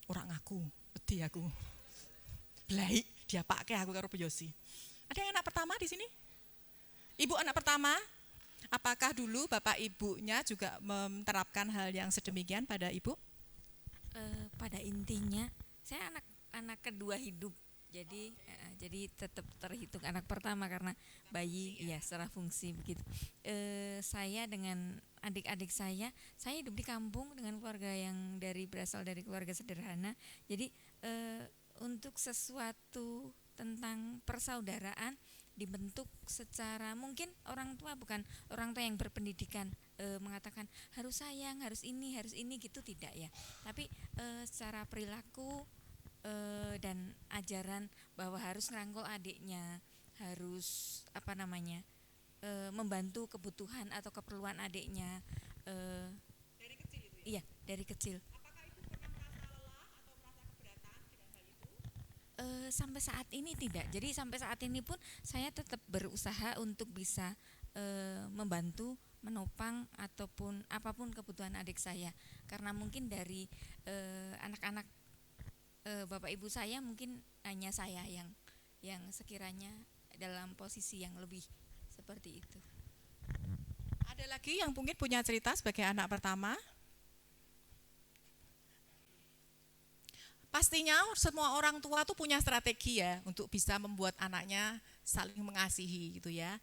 Speaker 1: Orang ngaku, beti aku. Belai, dia pakai aku karo Bu Yosi. Ada yang anak pertama di sini? Ibu anak pertama? Apakah dulu bapak ibunya juga menerapkan hal yang sedemikian pada ibu?
Speaker 4: Pada intinya saya anak kedua hidup, jadi tetap terhitung anak pertama karena bayi, ya secara fungsi begitu. Saya dengan adik-adik saya hidup di kampung dengan keluarga yang berasal dari keluarga sederhana. Jadi untuk sesuatu tentang persaudaraan dibentuk secara, mungkin orang tua bukan orang tua yang berpendidikan mengatakan harus sayang, harus ini gitu, tidak ya. Tapi secara perilaku dan ajaran bahwa harus ngerangkul adiknya, harus membantu kebutuhan atau keperluan adiknya.
Speaker 1: Dari kecil itu ya?
Speaker 4: Iya, dari kecil.
Speaker 1: Apakah ibu pernah merasa lelah atau merasa keberatan dengan hal itu?
Speaker 4: Sampai saat ini tidak. Jadi sampai saat ini pun saya tetap berusaha untuk bisa membantu, menopang ataupun apapun kebutuhan adik saya. Karena mungkin dari anak-anak bapak ibu saya mungkin hanya saya yang sekiranya dalam posisi yang lebih seperti itu.
Speaker 1: Ada lagi yang mungkin punya cerita sebagai anak pertama? Pastinya semua orang tua tuh punya strategi ya untuk bisa membuat anaknya saling mengasihi gitu ya.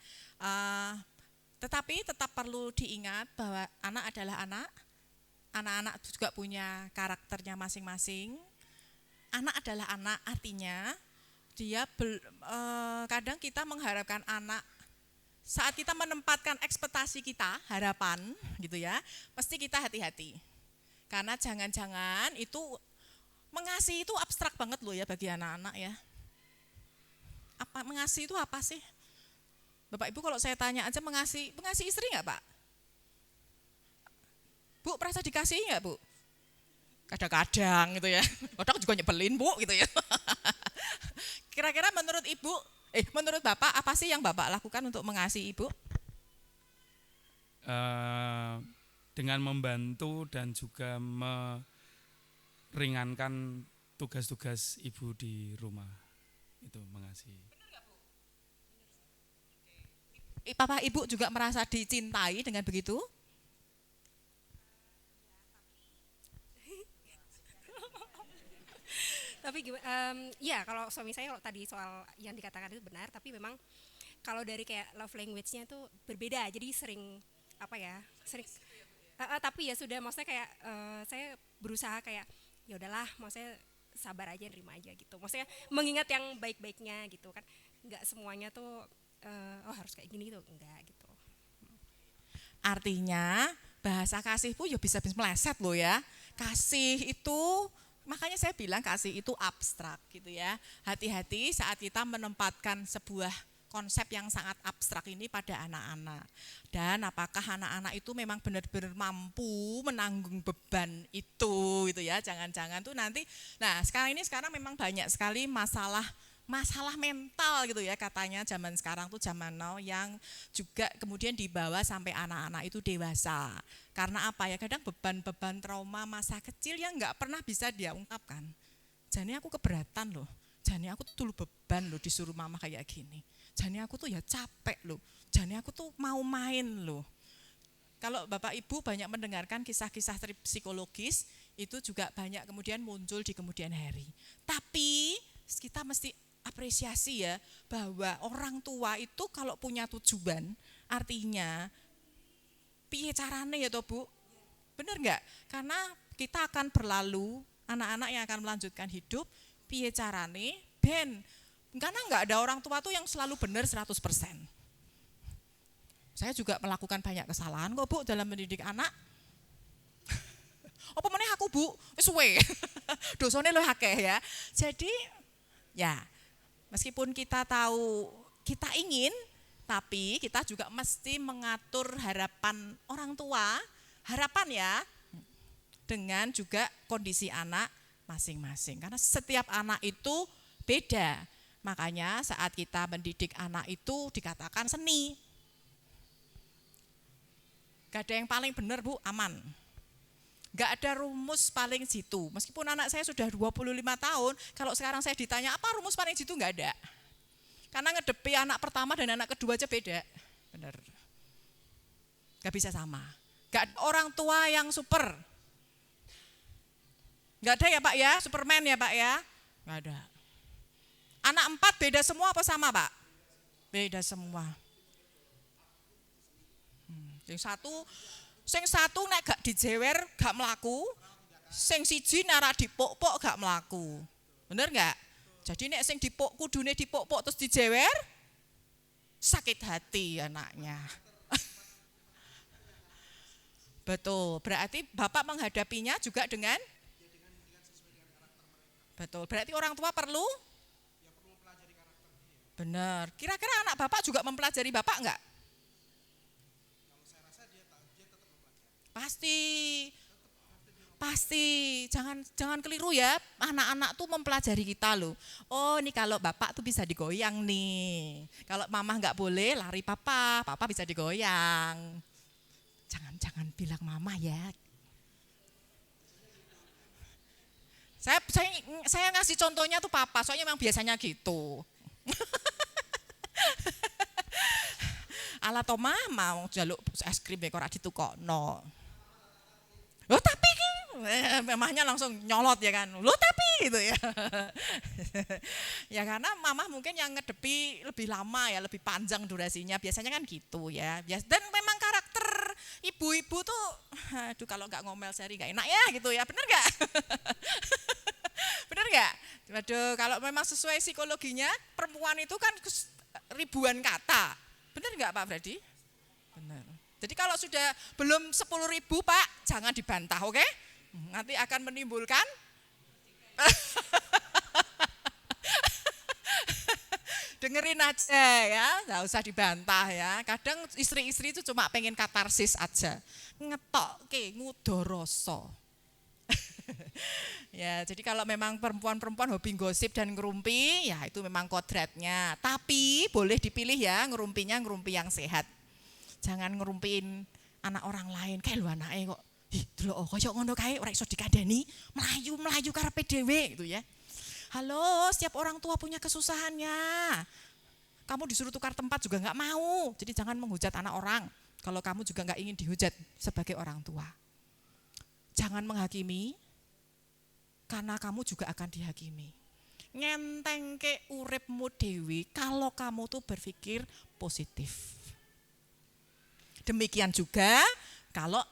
Speaker 1: Tetapi tetap perlu diingat bahwa anak adalah anak. Anak-anak juga punya karakternya masing-masing. Anak adalah anak, artinya dia kadang kita mengharapkan anak, saat kita menempatkan ekspektasi kita, harapan gitu ya, mesti kita hati-hati. Karena jangan-jangan itu mengasihi itu abstrak banget loh ya bagi anak-anak ya. Mengasihi itu apa sih? Bapak Ibu kalau saya tanya aja mengasihi istri nggak Pak? Bu, merasa dikasihi nggak Bu? Kadang-kadang gitu ya. Kadang juga nyebelin Bu gitu ya. Kira-kira menurut Ibu, menurut Bapak apa sih yang Bapak lakukan untuk mengasihi Ibu?
Speaker 3: Dengan membantu dan juga ringankan tugas-tugas ibu di rumah. Itu mengasihi.
Speaker 1: Papa Ibu juga merasa dicintai dengan begitu?
Speaker 7: Tapi ya kalau suami saya kalau tadi soal yang dikatakan itu benar, tapi memang kalau dari kayak love language-nya itu berbeda. Jadi sering sering tapi ya sudah, maksudnya kayak saya berusaha kayak ya udahlah, maksudnya sabar aja, nerima aja gitu. Maksudnya mengingat yang baik-baiknya gitu kan. Enggak semuanya tuh harus kayak gini gitu, enggak gitu.
Speaker 1: Artinya bahasa kasih pun ya bisa meleset loh ya. Kasih itu, makanya saya bilang kasih itu abstrak gitu ya. Hati-hati saat kita menempatkan sebuah konsep yang sangat abstrak ini pada anak-anak. Dan apakah anak-anak itu memang benar-benar mampu menanggung beban itu gitu ya. Jangan-jangan tuh nanti, nah sekarang memang banyak sekali masalah mental gitu ya, katanya zaman sekarang tuh zaman now yang juga kemudian dibawa sampai anak-anak itu dewasa. Karena apa ya, kadang beban-beban trauma masa kecil yang nggak pernah bisa dia ungkapkan. Jadi aku keberatan loh, jadi aku tuh dulu beban loh disuruh mama kayak gini. Jadi aku tuh ya capek loh, jadi aku tuh mau main loh. Kalau Bapak Ibu banyak mendengarkan kisah-kisah psikologis, itu juga banyak kemudian muncul di kemudian hari. Tapi kita mesti apresiasi ya, bahwa orang tua itu kalau punya tujuan, artinya piye carane ya toh Bu? Bener enggak? Karena kita akan berlalu, anak-anak yang akan melanjutkan hidup, piye carane ben, karena enggak ada orang tua tuh yang selalu benar 100%. Saya juga melakukan banyak kesalahan kok Bu dalam mendidik anak. Apa meneh aku Bu, wis suwe. Dosane luwih akeh ya. Jadi ya, meskipun kita tahu kita ingin, tapi kita juga mesti mengatur harapan orang tua, harapan ya, dengan juga kondisi anak masing-masing. Karena setiap anak itu beda, makanya saat kita mendidik anak itu dikatakan seni. Gak ada yang paling benar Bu, aman. Gak ada rumus paling jitu. Meskipun anak saya sudah 25 tahun, kalau sekarang saya ditanya apa rumus paling jitu, gak ada. Karena ngedepi anak pertama dan anak kedua aja beda. Bener. Gak bisa sama. Gak ada orang tua yang super. Gak ada ya Pak ya, Superman ya Pak ya. Gak ada. Anak 4 beda semua apa sama Pak? Beda semua. Sing satu nek gak dijewer gak melaku, sing siji nara dipok-pok gak melaku. Bener gak? Jadi nek sing dipok kudune dipok-pok terus dijewer, sakit hati anaknya. Betul, berarti Bapak menghadapinya juga dengan betul, berarti orang tua perlu mempelajari karakter. Benar, kira-kira anak Bapak juga mempelajari Bapak enggak? Pasti, jangan keliru ya, anak-anak tuh mempelajari kita loh. Oh ini kalau bapak tuh bisa digoyang nih, kalau mama nggak boleh lari papa bisa digoyang. Jangan bilang mama ya. Saya ngasih contohnya tuh papa, soalnya memang biasanya gitu. Ala to mama jaluk es krim kok ora ditukokno. Loh tapi mamahnya langsung nyolot ya kan. Loh tapi gitu ya. Ya karena mamah mungkin yang ngedepi lebih lama ya, lebih panjang durasinya. Biasanya kan gitu ya. Dan memang karakter ibu-ibu tuh aduh kalau enggak ngomel sehari enggak enak ya gitu ya. Bener enggak? Bener enggak? Waduh, kalau memang sesuai psikologinya perempuan itu kan ribuan kata. Bener enggak Pak Freddy? Bener. Jadi kalau sudah belum 10.000 Pak, jangan dibantah, oke? Nanti akan menimbulkan dengerin aja ya, nggak usah dibantah ya. Kadang istri-istri itu cuma pengen katarsis aja, ngetok ke ngudoroso. Ya, jadi kalau memang perempuan-perempuan hobi gosip dan ngerumpi, ya itu memang kodratnya. Tapi boleh dipilih ya, ngerumpi yang sehat. Jangan ngerumpiin anak orang lain, kayak lu anaknya kok Ih, delok kaya ngono kae ora iso dikandani, melayu karepe dhewe gitu ya. Halo, setiap orang tua punya kesusahannya. Kamu disuruh tukar tempat juga nggak mau. Jadi jangan menghujat anak orang. Kalau kamu juga nggak ingin dihujat sebagai orang tua. Jangan menghakimi, karena kamu juga akan dihakimi. Ngentengke uripmu dewi kalau kamu tuh berpikir positif. Demikian juga kalau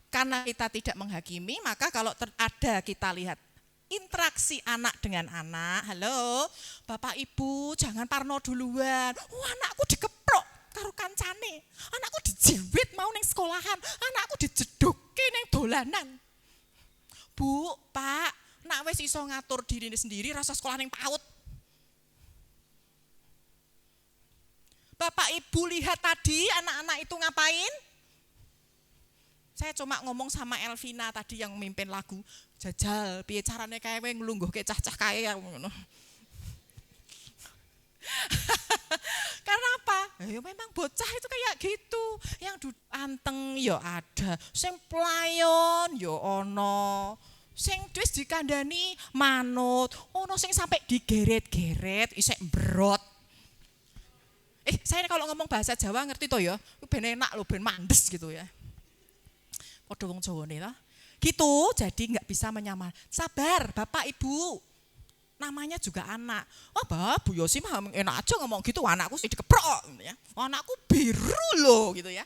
Speaker 1: karena kita tidak menghakimi, maka kalau ada kita lihat interaksi anak dengan anak, halo bapak ibu jangan parno duluan, anakku dikeprok karo kancane, anakku dijiwit mau neng sekolahan, anakku dijedoke neng dolanan. Bu, pak, nak wis iso ngatur diri sendiri rasa sekolah neng PAUD. Bapak ibu lihat tadi anak-anak itu ngapain? Saya cuma ngomong sama Elvina tadi yang mimpin lagu, jajal piye carane kae nglungguhke cah-cah kae ngono. Karena apa? Ya memang bocah itu kayak gitu. Yang anteng ya ada, sing playon ya ono. Sing wis dikandani manut, ono sing sampai digeret-geret isek mbrot. Saya kalau ngomong bahasa Jawa ngerti toh ya, ben enak lho, ben mandes gitu ya. Padha wong Jawane lah. Gitu, jadi enggak bisa menyamar. Sabar, Bapak Ibu. Namanya juga anak. Oh, Bu Yosi mah enak aja ngomong gitu, anakku sih dikeprok gitu ya. Anakku biru loh gitu ya.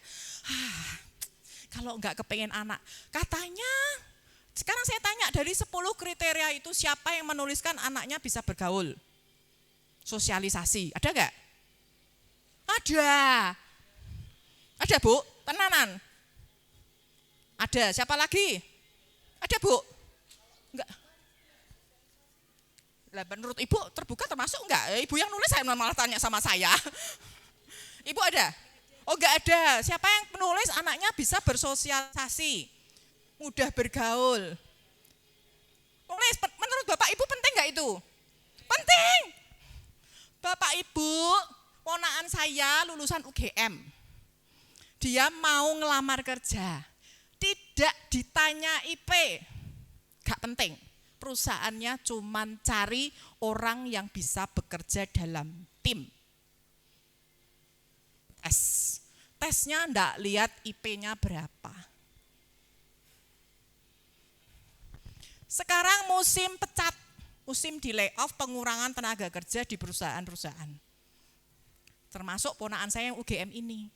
Speaker 1: Kalau enggak kepengen anak, katanya sekarang saya tanya dari 10 kriteria itu siapa yang menuliskan anaknya bisa bergaul? Sosialisasi, ada enggak? Ada. Ada, Bu? Tenanan. Ada, siapa lagi? Ada, Bu? Enggak. Lah menurut Ibu terbuka termasuk enggak? Ibu yang nulis saya malah tanya sama saya. Ibu ada? Oh, enggak ada. Siapa yang menulis anaknya bisa bersosialisasi? Mudah bergaul. Nulis, menurut Bapak Ibu penting enggak itu? Penting. Bapak Ibu, ponakan saya lulusan UGM. Dia mau ngelamar kerja. Tidak ditanya IP. Gak penting. Perusahaannya cuman cari orang yang bisa bekerja dalam tim. Tesnya enggak lihat IP-nya berapa. Sekarang musim pecat, musim di layoff, pengurangan tenaga kerja di perusahaan-perusahaan. Termasuk ponakan saya yang UGM ini.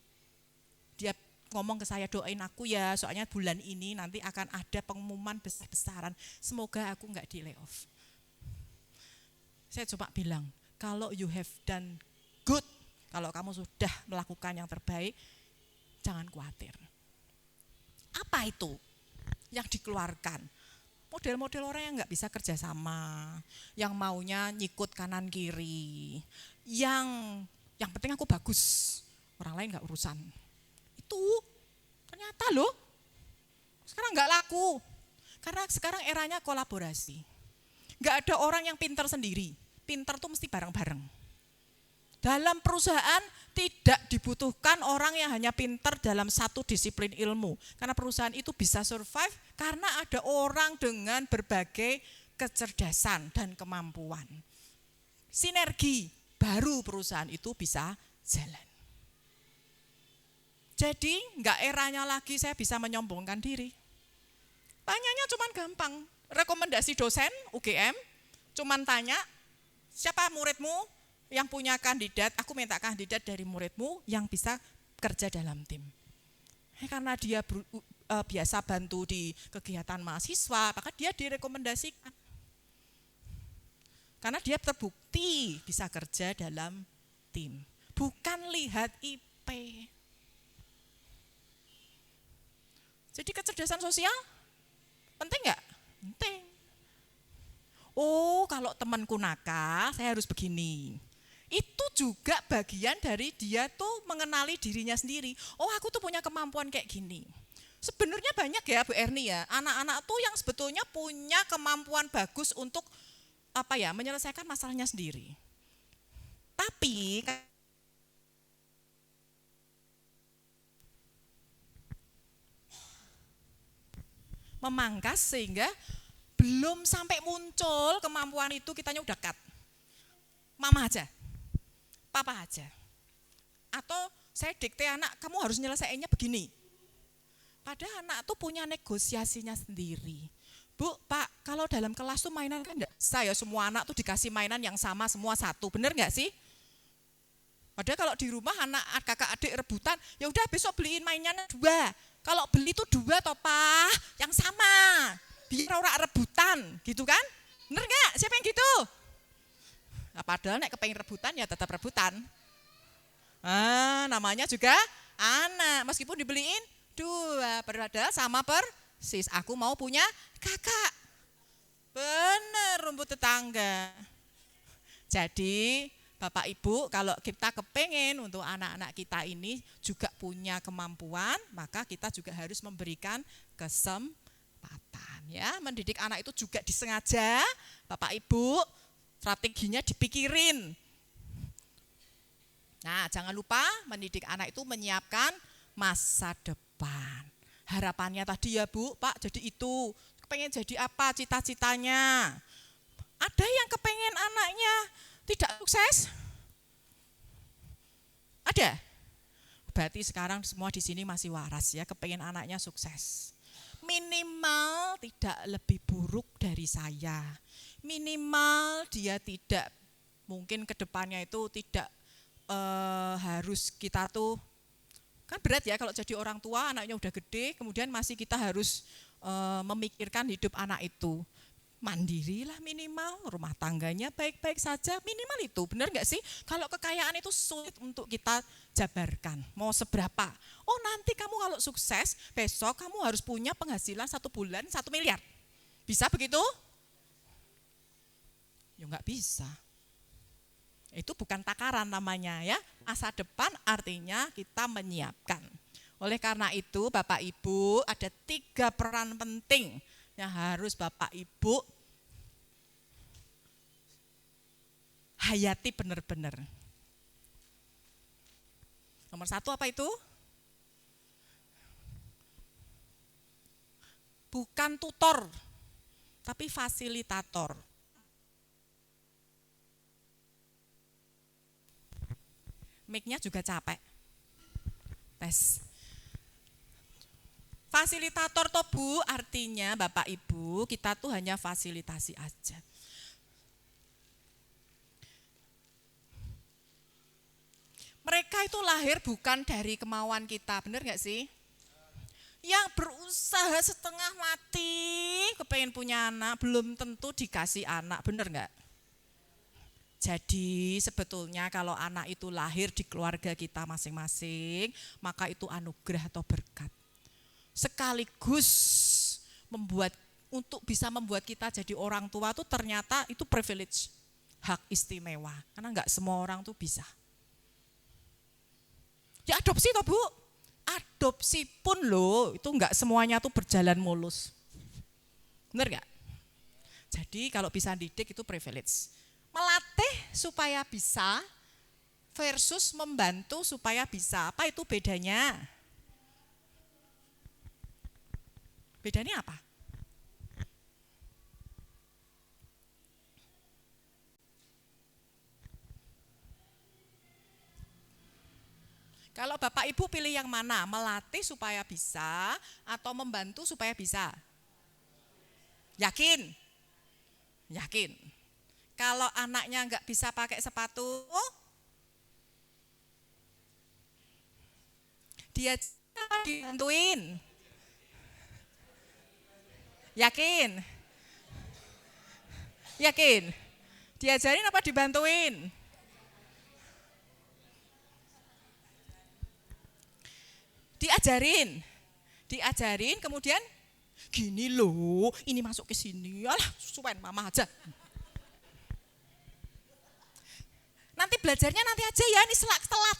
Speaker 1: Dia ngomong ke saya, doain aku ya, soalnya bulan ini nanti akan ada pengumuman besar-besaran. Semoga aku enggak di layoff. Saya cuma bilang, kalau you have done good, kalau kamu sudah melakukan yang terbaik, jangan khawatir. Apa itu yang dikeluarkan? Model-model orang yang enggak bisa kerjasama, yang maunya nyikut kanan kiri, yang penting aku bagus, orang lain enggak urusan. Itu ternyata loh sekarang nggak laku karena sekarang eranya kolaborasi. Nggak ada orang yang pintar sendiri, pintar tuh mesti bareng-bareng. Dalam perusahaan tidak dibutuhkan orang yang hanya pintar dalam satu disiplin ilmu, karena perusahaan itu bisa survive karena ada orang dengan berbagai kecerdasan dan kemampuan. Sinergi, baru perusahaan itu bisa jalan. Jadi enggak eranya lagi saya bisa menyombongkan diri. Tanyanya cuman gampang, rekomendasi dosen UGM, cuman tanya siapa muridmu yang punya kandidat, aku minta kandidat dari muridmu yang bisa kerja dalam tim. Karena dia biasa bantu di kegiatan mahasiswa, maka dia direkomendasikan. Karena dia terbukti bisa kerja dalam tim, bukan lihat IP. Jadi kecerdasan sosial penting nggak? Penting. Oh, kalau temanku nakal, saya harus begini. Itu juga bagian dari dia tuh mengenali dirinya sendiri. Oh, aku tuh punya kemampuan kayak gini. Sebenarnya banyak ya Bu Erni ya, anak-anak tuh yang sebetulnya punya kemampuan bagus untuk menyelesaikan masalahnya sendiri. Tapi memangkas sehingga belum sampai muncul kemampuan itu kitanya udah cut. Mama aja, papa aja. Atau saya dikte anak, kamu harus nyelesaiinnya begini. Padahal anak tuh punya negosiasinya sendiri. Bu, Pak, kalau dalam kelas tuh mainan kan enggak bisa ya, semua anak tuh dikasih mainan yang sama semua satu, bener enggak sih? Padahal kalau di rumah anak kakak adik rebutan, ya udah besok beliin mainannya 2. Kalau beli tuh 2 toh Pak, yang sama. Biar ora rebutan, gitu kan? Bener enggak? Siapa yang gitu? Nah, padahal nek kepengen rebutan ya tetap rebutan. Namanya juga anak, meskipun dibeliin 2, padahal sama persis. Aku mau punya kakak. Bener, rumput tetangga. Jadi Bapak Ibu, kalau kita kepengen untuk anak-anak kita ini juga punya kemampuan, maka kita juga harus memberikan kesempatan. Ya, mendidik anak itu juga disengaja, Bapak Ibu, strateginya dipikirin. Nah, jangan lupa mendidik anak itu menyiapkan masa depan. Harapannya tadi ya Bu, Pak jadi itu, kepengen jadi apa cita-citanya. Ada yang kepengen anaknya tidak sukses? Ada? Berarti sekarang semua di sini masih waras ya, kepengen anaknya sukses. Minimal tidak lebih buruk dari saya. Minimal dia tidak, mungkin ke depannya itu tidak harus kita tuh, kan berat ya kalau jadi orang tua anaknya udah gede, kemudian masih kita harus memikirkan hidup anak itu. Mandirilah minimal, rumah tangganya baik-baik saja, minimal itu, benar nggak sih? Kalau kekayaan itu sulit untuk kita jabarkan, mau seberapa? Oh nanti kamu kalau sukses, besok kamu harus punya penghasilan 1 bulan 1 miliar. Bisa begitu? Ya nggak bisa. Itu bukan takaran namanya ya, masa depan artinya kita menyiapkan. Oleh karena itu Bapak Ibu ada 3 peran penting yang harus Bapak Ibu hayati benar-benar. Nomor 1 apa itu? Bukan tutor, tapi fasilitator. Mic-nya juga capek. Tes. Fasilitator toh Bu, artinya Bapak Ibu kita tuh hanya fasilitasi aja. Mereka itu lahir bukan dari kemauan kita, benar gak sih? Yang berusaha setengah mati, kepengen punya anak, belum tentu dikasih anak, benar gak? Jadi sebetulnya kalau anak itu lahir di keluarga kita masing-masing, maka itu anugerah atau berkat. Sekaligus untuk bisa membuat kita jadi orang tua tuh ternyata itu privilege, hak istimewa, karena enggak semua orang tuh bisa. Ya adopsi toh Bu, adopsi pun loh itu enggak semuanya tuh berjalan mulus, bener enggak? Jadi kalau bisa didik itu privilege. Melatih supaya bisa versus membantu supaya bisa, apa itu bedanya? Bedanya apa? Kalau Bapak Ibu pilih yang mana? Melatih supaya bisa atau membantu supaya bisa? Yakin? Yakin. Kalau anaknya enggak bisa pakai sepatu, dia dibantuin. Yakin? Yakin? Diajarin apa dibantuin? Diajarin. Diajarin kemudian gini loh, ini masuk ke sini. Alah, susuin mama aja. Nanti belajarnya nanti aja ya, ini telat.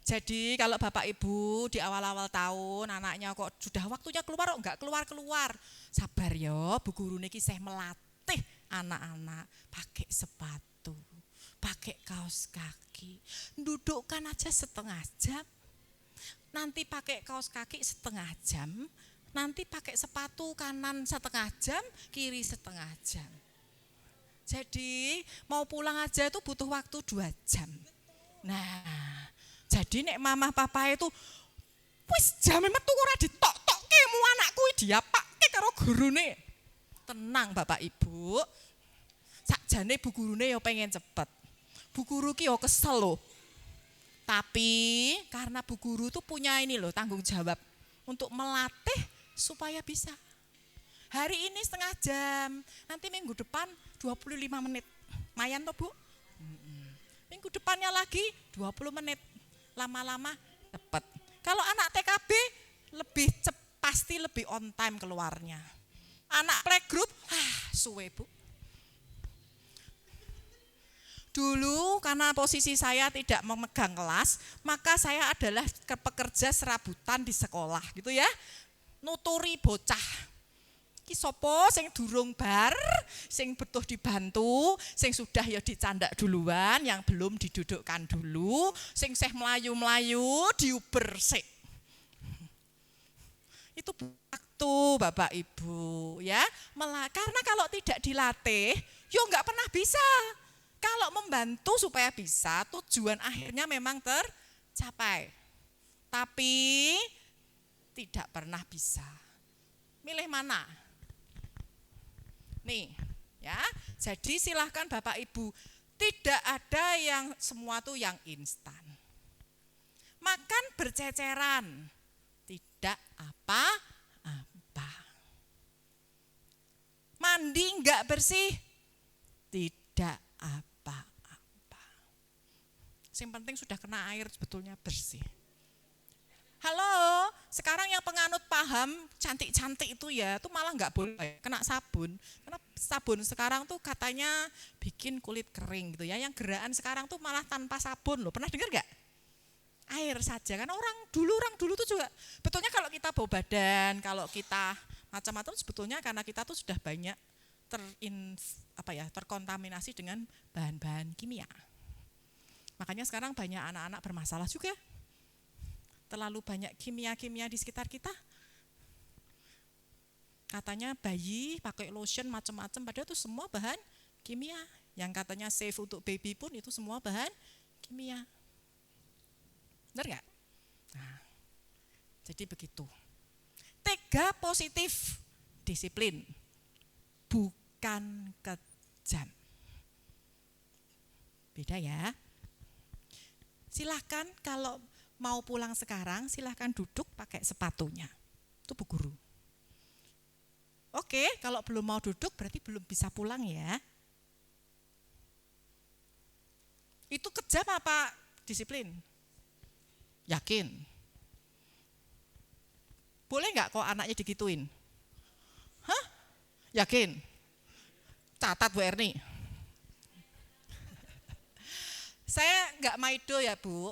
Speaker 1: Jadi kalau Bapak Ibu di awal-awal tahun anaknya kok sudah waktunya keluar kok enggak keluar-keluar. Sabar ya, Bu Guru niki saya melatih anak-anak pakai sepatu, pakai kaos kaki. Dudukkan aja setengah jam. nanti pakai kaos kaki setengah jam, nanti pakai sepatu kanan setengah jam, kiri setengah jam. Jadi mau pulang aja itu butuh waktu 2 jam. Nah, jadi nek mama papa itu wis jame metu ora ditok-tokke mu anakku diapake karo gurune. Tenang Bapak Ibu. Sakjane bu gurune ya pengen cepet. Bu guru ki ya kesel loh. Tapi karena bu guru tuh punya ini loh tanggung jawab untuk melatih supaya bisa. Hari ini setengah jam, nanti minggu depan 25 menit. Mayan toh Bu? Minggu depannya lagi 20 menit. Lama-lama cepet. Kalau anak TKB lebih pasti lebih on time keluarnya. Anak playgroup, suwe Bu. Dulu karena posisi saya tidak memegang kelas, maka saya adalah pekerja serabutan di sekolah gitu ya. Nuturi bocah. Ki sopo sing durung bar, sing butuh dibantu, sing sudah ya dicandak duluan, yang belum didudukkan dulu, sing seh melayu-melayu diuber sik. Itu waktu Bapak Ibu ya. Karena kalau tidak dilatih, yo enggak pernah bisa. Kalau membantu supaya bisa, tujuan akhirnya memang tercapai. Tapi tidak pernah bisa. Milih mana? Nih, ya. Jadi silahkan Bapak Ibu, tidak ada yang semua tuh yang instan. Makan berceceran, tidak apa-apa. Mandi enggak bersih, tidak apa-apa. Yang penting sudah kena air sebetulnya bersih. Halo, sekarang yang penganut paham cantik-cantik itu ya, itu malah nggak boleh kena sabun. Karena sabun sekarang tuh katanya bikin kulit kering gitu ya. Yang gerakan sekarang tuh malah tanpa sabun loh. Pernah dengar nggak? Air saja. Kan orang dulu tuh juga. Betulnya kalau kita bau badan, kalau kita macam-macam sebetulnya karena kita tuh sudah banyak terkontaminasi dengan bahan-bahan kimia. Makanya sekarang banyak anak-anak bermasalah juga. Terlalu banyak kimia-kimia di sekitar kita. Katanya bayi pakai lotion macam-macam, padahal itu semua bahan kimia. Yang katanya safe untuk baby pun itu semua bahan kimia. Benar nggak? Nah, jadi begitu. 3 positif, disiplin, bukan kejam. Beda ya. Silahkan kalau mau pulang sekarang, silahkan duduk pakai sepatunya. Itu Bu Guru. Oke, kalau belum mau duduk berarti belum bisa pulang ya. Itu kejam apa disiplin? Yakin? Boleh nggak kok anaknya digituin? Hah? Yakin? Catat Bu Erni. Saya nggak maido ya Bu.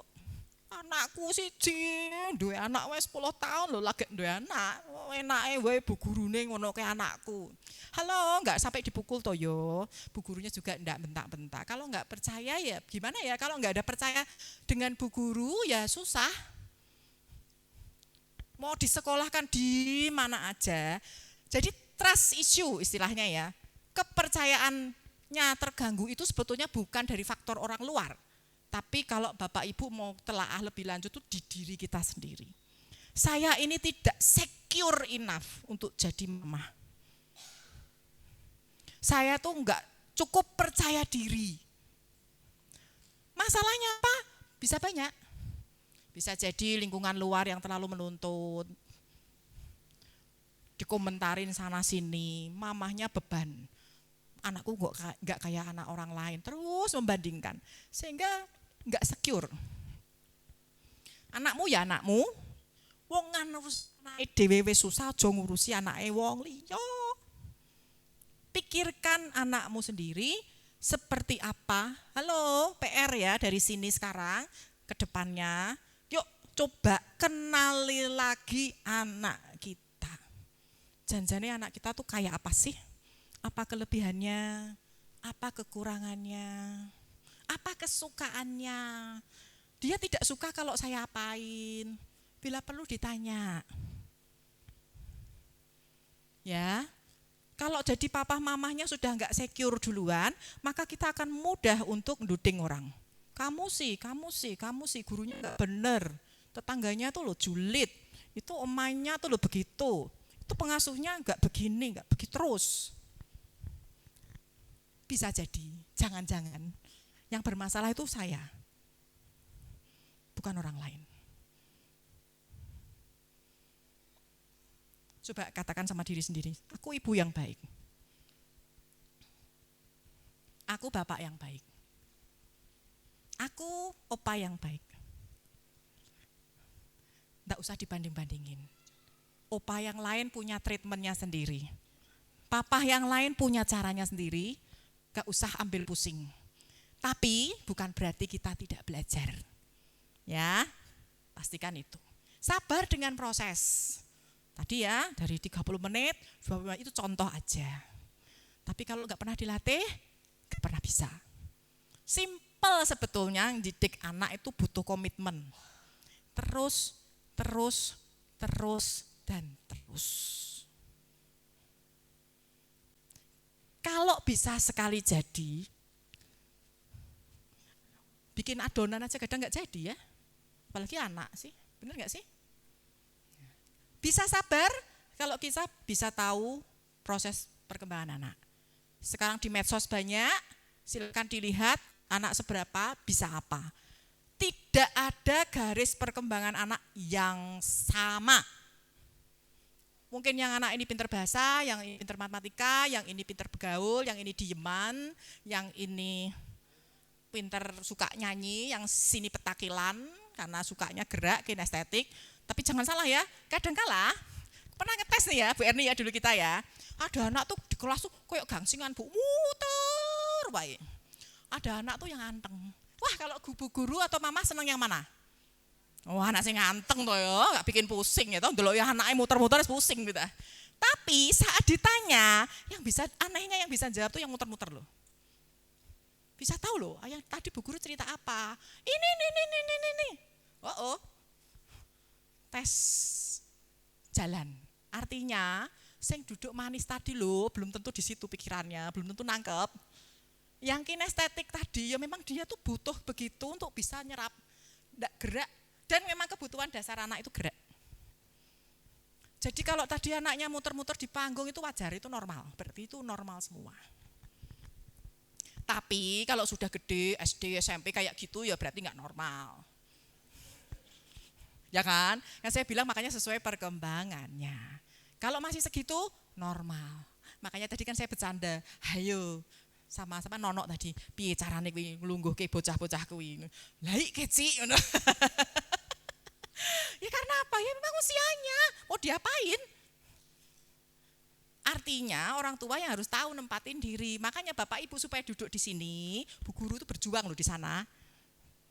Speaker 1: Anakku siji, duwe anak wis 10 tahun lho lagi duwe anak. Enake wae bu gurune ngono ke anakku. Halo, enggak sampai dipukul toh yo. Bu gurunya juga enggak bentak-bentak. Kalau enggak percaya ya gimana ya? Kalau enggak ada percaya dengan bu guru ya susah. Mau disekolahkan di mana aja. Jadi trust issue istilahnya ya. Kepercayaannya terganggu itu sebetulnya bukan dari faktor orang luar. Tapi kalau Bapak Ibu mau telaah lebih lanjut itu di diri kita sendiri. Saya ini tidak secure enough untuk jadi mama. Saya tuh enggak cukup percaya diri. Masalahnya apa? Bisa banyak. Bisa jadi lingkungan luar yang terlalu menuntut. Dikomentarin sana sini, mamahnya beban. Anakku enggak kayak anak orang lain, terus membandingkan. Sehingga enggak secure. Anakmu ya anakmu, wong ngurus anake dhewe wis susah aja ngurusi anake wong liya. Pikirkan anakmu sendiri seperti apa. Halo, PR ya dari sini sekarang ke depannya. Yuk coba kenali lagi anak kita. Janjane anak kita tuh kayak apa sih? Apa kelebihannya? Apa kekurangannya? Apa kesukaannya? Dia tidak suka kalau saya apain. bila perlu ditanya. Ya, kalau jadi papa mamahnya sudah enggak secure duluan, maka kita akan mudah untuk nuding orang. Kamu sih, gurunya enggak bener. Tetangganya tuh lo julid, itu omanya tuh lo begitu. Itu pengasuhnya enggak begini, enggak begitu terus. Bisa jadi, jangan-jangan yang bermasalah itu saya, bukan orang lain. Coba katakan sama diri sendiri, aku ibu yang baik. Aku bapak yang baik. Aku opa yang baik. Nggak usah dibanding-bandingin. Opa yang lain punya treatmentnya sendiri. Papa yang lain punya caranya sendiri, nggak usah ambil pusing. Tapi bukan berarti kita tidak belajar. Ya, pastikan itu. Sabar dengan proses. Tadi ya, dari 30 menit, 20 menit itu contoh aja. Tapi kalau nggak pernah dilatih, nggak pernah bisa. Simple sebetulnya, didik anak itu butuh komitmen. Terus, dan terus. Kalau bisa sekali jadi, bikin adonan aja kadang nggak jadi ya. Apalagi anak sih, bener nggak sih? Bisa sabar kalau kita bisa tahu proses perkembangan anak. Sekarang di medsos banyak, silakan dilihat anak seberapa, bisa apa. Tidak ada garis perkembangan anak yang sama. Mungkin yang anak ini pintar bahasa, yang ini pintar matematika, yang ini pintar bergaul, yang ini dieman, yang ini pintar suka nyanyi, yang sini petakilan karena sukanya gerak, kinestetik. Tapi jangan salah ya, kadangkala pernah ngetes nih ya Bu Erni ya dulu kita ya. Ada anak tuh di kelas tuh kayak gangsingan Bu, muter wae. Ada anak tuh yang anteng. Wah kalau guru atau mama seneng yang mana? Oh anak sing nganteng toh ya, gak bikin pusing ya toh, ndelok ya anaknya muter-muter pusing gitu. Tapi saat ditanya, anehnya yang bisa jawab tuh yang muter-muter loh. Bisa tahu loh, ayah tadi Bu Guru cerita apa? Ini. Oh. Tes jalan. Artinya, sing duduk manis tadi loh, belum tentu di situ pikirannya, belum tentu nangkep. Yang kinestetik tadi, ya memang dia tuh butuh begitu untuk bisa nyerap, enggak gerak. Dan memang kebutuhan dasar anak itu gerak. Jadi kalau tadi anaknya muter-muter di panggung itu wajar, itu normal. Berarti itu normal semua. Tapi kalau sudah gede, SD, SMP kayak gitu ya berarti enggak normal. Ya kan? Yang saya bilang makanya sesuai perkembangannya. Kalau masih segitu, normal. Makanya tadi kan saya bercanda, hayo sama-sama nonok tadi, piye carane kuwi nglungguhke bocah-bocah kuwi. Lah iki kecik ngono. Ya karena apa? Ya memang usianya, mau diapain? Artinya orang tua yang harus tahu nempatin diri. Makanya Bapak Ibu supaya duduk di sini, Bu Guru itu berjuang loh di sana.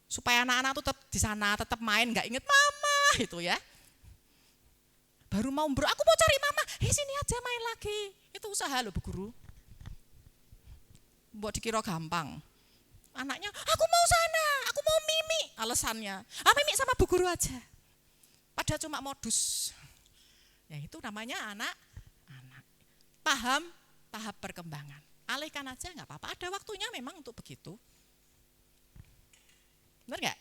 Speaker 1: Supaya anak-anak tuh tetap di sana, tetap main, nggak inget mama itu ya. Baru mau aku mau cari mama, sini aja main lagi. Itu usaha loh Bu Guru. Buat dikira gampang. Anaknya, aku mau sana, aku mau Mimi. Alasannya, Mimi sama Bu Guru aja. Padahal cuma modus. Ya itu namanya anak. Paham tahap perkembangan. Alihkan aja nggak apa-apa, ada waktunya memang untuk begitu. Benar nggak?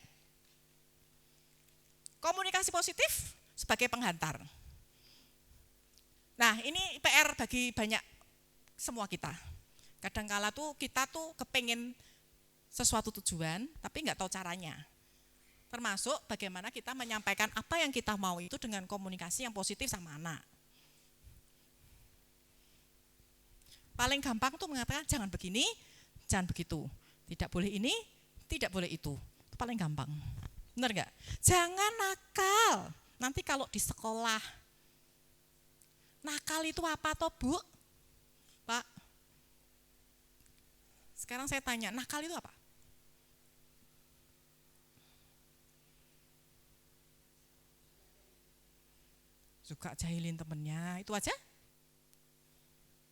Speaker 1: Komunikasi positif sebagai penghantar. Nah ini PR bagi banyak semua kita. Kadangkala tuh kita tuh kepengen sesuatu tujuan, tapi nggak tahu caranya. Termasuk bagaimana kita menyampaikan apa yang kita mau itu dengan komunikasi yang positif sama anak. Paling gampang tuh mengatakan jangan begini, jangan begitu. Tidak boleh ini, tidak boleh itu. Itu paling gampang. Benar enggak? Jangan nakal. Nanti kalau di sekolah. Nakal itu apa toh, Bu? Pak. Sekarang saya tanya, nakal itu apa? Suka jahilin temennya, itu aja?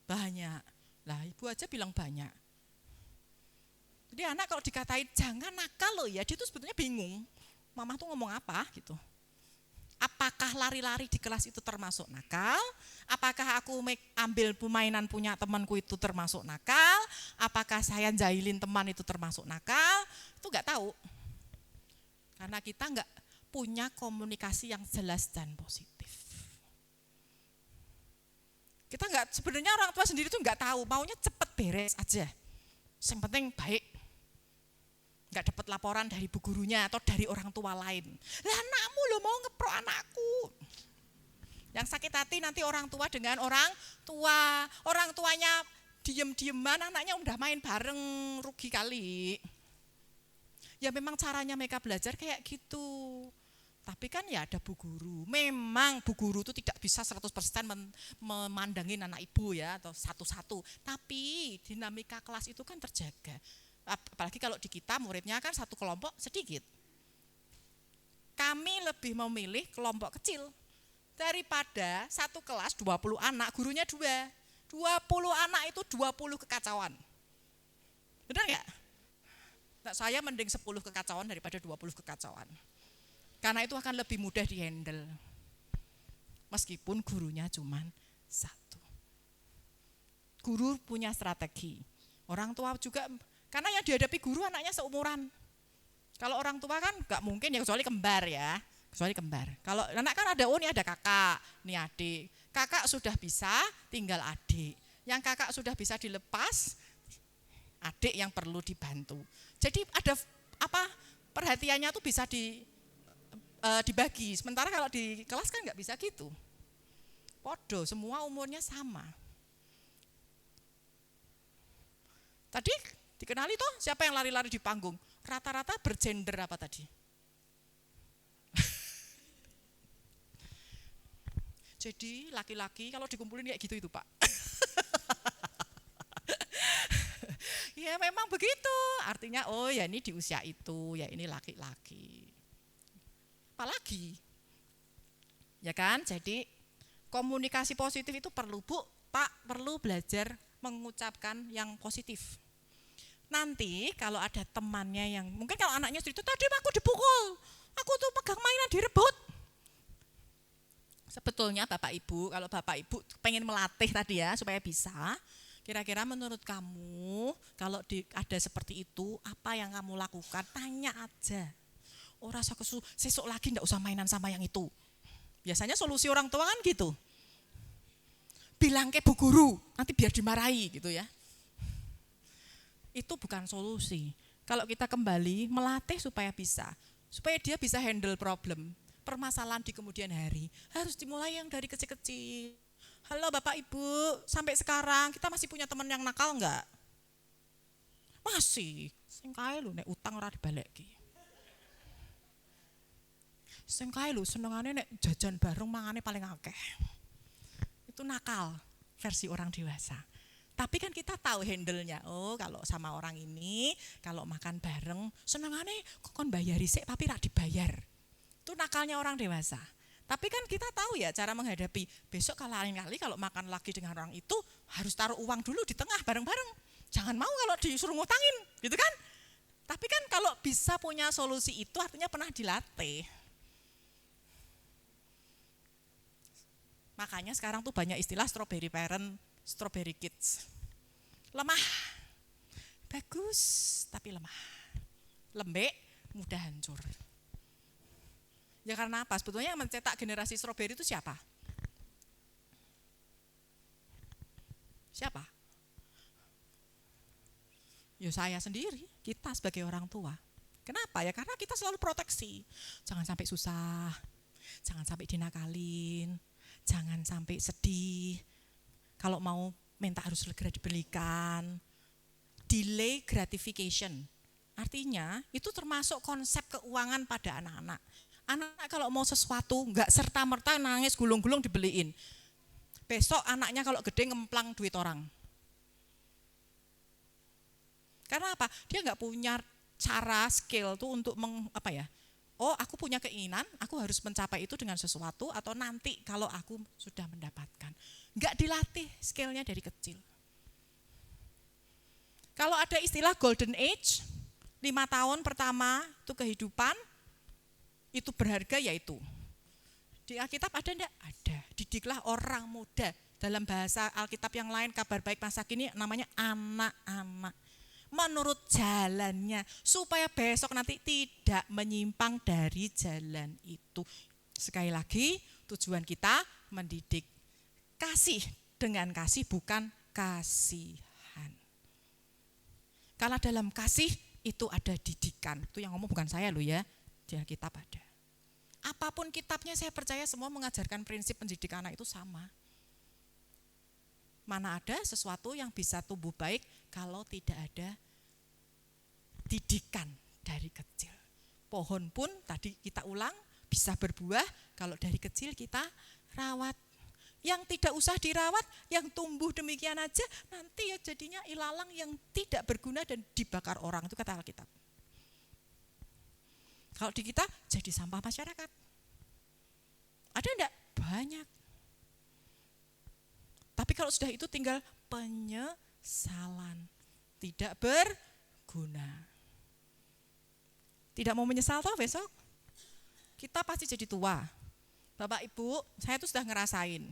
Speaker 1: Banyak. Lah ibu aja bilang banyak. Jadi anak kalau dikatain jangan nakal loh ya, dia tuh sebetulnya bingung. Mama tuh ngomong apa gitu. Apakah lari-lari di kelas itu termasuk nakal? Apakah aku ambil permainan punya temanku itu termasuk nakal? Apakah saya jahilin teman itu termasuk nakal? Itu enggak tahu. Karena kita enggak punya komunikasi yang jelas dan positif. Kita enggak, sebenarnya orang tua sendiri tuh enggak tahu, maunya cepet beres aja. Yang penting baik. Enggak dapat laporan dari bu gurunya atau dari orang tua lain. Lah anakmu lo mau ngepro anakku. Yang sakit hati nanti orang tua dengan orang tua. Orang tuanya diem-dieman, anaknya udah main bareng, rugi kali. Ya memang caranya mereka belajar kayak gitu. Tapi kan ya ada bu guru. Memang bu guru itu tidak bisa 100% memandangin anak ibu ya atau satu-satu. Tapi dinamika kelas itu kan terjaga. Apalagi kalau di kita muridnya kan satu kelompok sedikit. Kami lebih memilih kelompok kecil daripada satu kelas 20 anak, gurunya 2. 20 anak itu 20 kekacauan. Benar enggak? Nah, saya mending 10 kekacauan daripada 20 kekacauan. Karena itu akan lebih mudah dihandle. Meskipun gurunya cuma 1. Guru punya strategi. Orang tua juga, karena yang dihadapi guru anaknya seumuran. Kalau orang tua kan enggak mungkin ya, kecuali kembar ya. Kecuali kembar. Kalau anak kan ada, oh ini ada kakak, ini adik. Kakak sudah bisa, tinggal adik. Yang kakak sudah bisa dilepas, adik yang perlu dibantu. Jadi ada perhatiannya tuh bisa dibagi. Sementara kalau di kelas kan nggak bisa gitu. Podo, semua umurnya sama. Tadi dikenali toh siapa yang lari-lari di panggung? Rata-rata bergender apa tadi? Jadi laki-laki kalau dikumpulin kayak gitu itu Pak. Ya memang begitu. Artinya oh ya ini di usia itu, ya ini laki-laki. Apalagi? Ya kan? Jadi komunikasi positif itu perlu Bu, Pak, perlu belajar mengucapkan yang positif. Nanti kalau ada temannya yang, mungkin kalau anaknya cerita, tadi aku dipukul, aku tuh pegang mainan direbut. Sebetulnya Bapak Ibu, kalau Bapak Ibu pengen melatih tadi ya, supaya bisa, kira-kira menurut kamu, kalau ada seperti itu, apa yang kamu lakukan? Tanya aja. Oh rasa sesok lagi enggak usah mainan sama yang itu. Biasanya solusi orang tua kan gitu. Bilang ke bu guru, nanti biar dimarahi gitu ya. Itu bukan solusi. Kalau kita kembali melatih supaya dia bisa handle problem, permasalahan di kemudian hari, harus dimulai yang dari kecil-kecil. Halo Bapak Ibu, sampai sekarang kita masih punya teman yang nakal enggak? Masih. Sing kae lho nek utang ora dibaleki. Sing kae lho senengane nek jajan bareng mangane paling akeh. Itu nakal versi orang dewasa. Tapi kan kita tahu handle-nya. Oh, kalau sama orang ini, kalau makan bareng, senengane kon bayari sik tapi rak dibayar. Itu nakalnya orang dewasa. Tapi kan kita tahu ya cara menghadapi. Besok lain kali kalau makan lagi dengan orang itu harus taruh uang dulu di tengah bareng-bareng. Jangan mau kalau disuruh ngutangin, gitu kan? Tapi kan kalau bisa punya solusi itu artinya pernah dilatih. Makanya sekarang tuh banyak istilah strawberry parent, strawberry kids. Lemah, bagus tapi lemah. Lembek, mudah hancur. Ya karena apa? Sebetulnya yang mencetak generasi strawberry itu siapa? Siapa? Ya saya sendiri, kita sebagai orang tua. Kenapa? Ya karena kita selalu proteksi. Jangan sampai susah, jangan sampai dinakalin, jangan sampai sedih. Kalau mau minta harus segera dibelikan. Delay gratification. Artinya itu termasuk konsep keuangan pada anak-anak. Anak kalau mau sesuatu enggak serta-merta nangis gulung-gulung dibeliin. Besok anaknya kalau gede ngemplang duit orang. Karena apa? Dia enggak punya cara skill tuh untuk oh aku punya keinginan, aku harus mencapai itu dengan sesuatu atau nanti kalau aku sudah mendapatkan. Enggak dilatih skillnya dari kecil. Kalau ada istilah golden age, 5 tahun pertama itu kehidupan, itu berharga yaitu Di Alkitab ada enggak? Ada. Didiklah orang muda. Dalam bahasa Alkitab yang lain, Kabar Baik masa kini namanya anak-anak. Menurut jalannya, supaya besok nanti tidak menyimpang dari jalan itu. Sekali lagi, tujuan kita mendidik. Kasih dengan kasih, bukan kasihan. Karena dalam kasih itu ada didikan. Itu yang ngomong bukan saya loh ya, di Alkitab ada. Apapun kitabnya saya percaya semua mengajarkan prinsip pendidikan anak itu sama. Mana ada sesuatu yang bisa tumbuh baik kalau tidak ada didikan dari kecil. Pohon pun tadi kita ulang bisa berbuah kalau dari kecil kita rawat. Yang tidak usah dirawat, yang tumbuh demikian aja, nanti ya jadinya ilalang yang tidak berguna dan dibakar orang, itu kata Alkitab. Kalau di kita jadi sampah masyarakat. Ada enggak? Banyak. Tapi kalau sudah itu tinggal penyesalan. Tidak berguna. Tidak mau menyesal toh besok? Kita pasti jadi tua. Bapak Ibu, saya itu sudah ngerasain.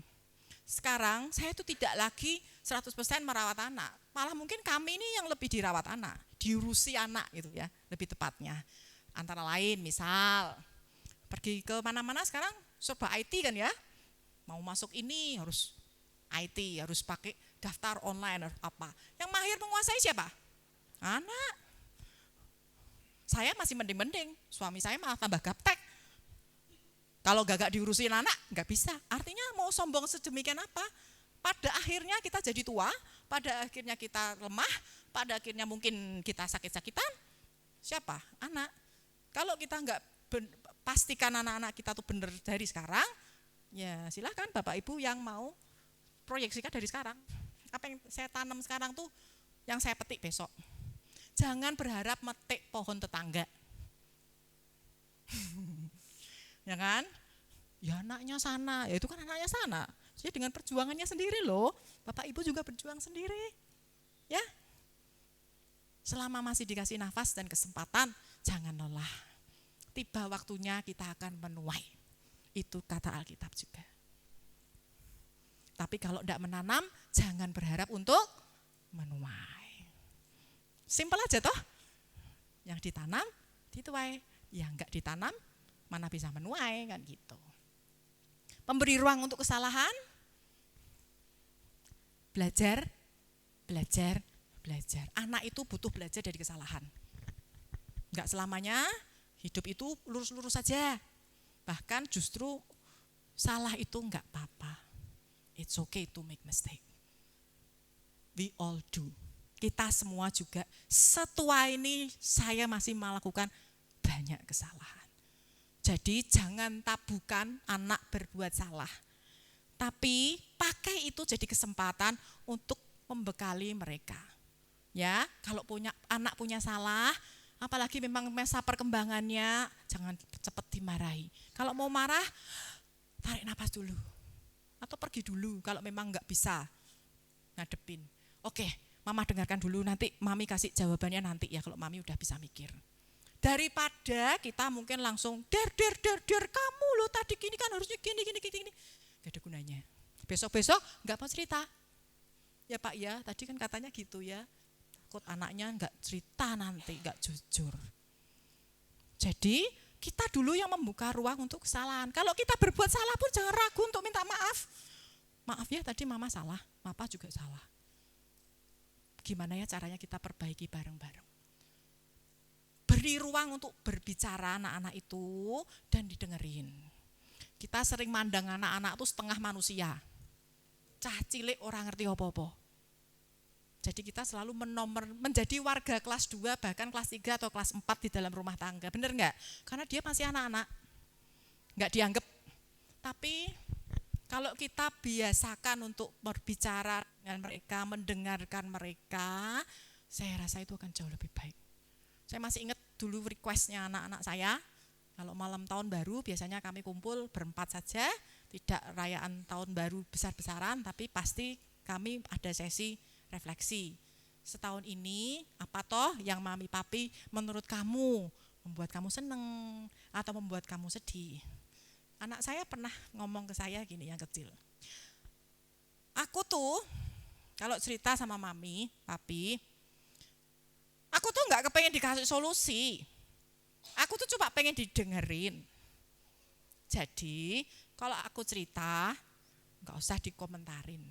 Speaker 1: Sekarang saya itu tidak lagi 100% merawat anak. Malah mungkin kami ini yang lebih dirawat anak. Diurusi anak gitu ya, lebih tepatnya. Antara lain misal, pergi ke mana-mana sekarang serba IT kan ya. Mau masuk ini harus IT, harus pakai daftar online harus apa. Yang mahir menguasai siapa? Anak. Saya masih mending-mending, suami saya malah tambah gaptek. Kalau gak diurusin anak, gak bisa. Artinya mau sombong sedemikian apa? Pada akhirnya kita jadi tua, pada akhirnya kita lemah, pada akhirnya mungkin kita sakit-sakitan. Siapa? Anak. Kalau kita gak pastikan anak-anak kita tuh benar dari sekarang, ya silahkan Bapak Ibu yang mau proyeksikan dari sekarang. Apa yang saya tanam sekarang tuh yang saya petik besok. Jangan berharap metik pohon tetangga. Ya kan? Ya anaknya sana, ya itu kan anaknya sana. Jadi dengan perjuangannya sendiri loh. Bapak Ibu juga berjuang sendiri. Ya. Selama masih dikasih nafas dan kesempatan, jangan lelah. Tiba waktunya kita akan menuai. Itu kata Alkitab juga. Tapi kalau tidak menanam, jangan berharap untuk menuai. Simpel aja toh. Yang ditanam, dituai. Yang enggak ditanam, mana bisa menuai kan gitu. Memberi ruang untuk kesalahan, belajar. Anak itu butuh belajar dari kesalahan. Enggak selamanya hidup itu lurus-lurus saja. Bahkan justru salah itu enggak apa-apa. It's okay to make mistake. We all do. Kita semua juga setua ini saya masih melakukan banyak kesalahan. Jadi jangan tabukan anak berbuat salah. Tapi pakai itu jadi kesempatan untuk membekali mereka. Ya, kalau anak punya salah, apalagi memang masa perkembangannya, jangan cepat dimarahi. Kalau mau marah, tarik napas dulu. Atau pergi dulu kalau memang enggak bisa ngadepin. Oke, Mama dengarkan dulu, nanti Mami kasih jawabannya nanti ya kalau Mami udah bisa mikir. Daripada kita mungkin langsung der, kamu lo tadi gini kan harusnya gini. Gak ada gunanya. Besok-besok gak mau cerita. Ya Pak ya, tadi kan katanya gitu ya. Takut anaknya gak cerita nanti, gak jujur. Jadi kita dulu yang membuka ruang untuk kesalahan. Kalau kita berbuat salah pun jangan ragu untuk minta maaf. Maaf ya tadi Mama salah, Papa juga salah. Gimana ya caranya kita perbaiki bareng-bareng. Beri ruang untuk berbicara anak-anak itu dan didengerin. Kita sering mandang anak-anak itu setengah manusia. Cah cilik orang ngerti apa-apa. Jadi kita selalu menjadi warga kelas 2 bahkan kelas 3 atau kelas 4 di dalam rumah tangga. Benar enggak? Karena dia masih anak-anak. Enggak dianggap. Tapi kalau kita biasakan untuk berbicara dengan mereka, mendengarkan mereka, saya rasa itu akan jauh lebih baik. Saya masih ingat dulu requestnya anak-anak saya, kalau malam tahun baru biasanya kami kumpul berempat saja, tidak rayaan tahun baru besar-besaran, tapi pasti kami ada sesi refleksi. Setahun ini apa toh yang Mami Papi menurut kamu membuat kamu seneng atau membuat kamu sedih. Anak saya pernah ngomong ke saya gini, yang kecil. Aku tuh kalau cerita sama mami, papi, aku tuh nggak kepengen dikasih solusi. Aku tuh cuma pengen didengerin. Jadi kalau aku cerita, nggak usah dikomentarin.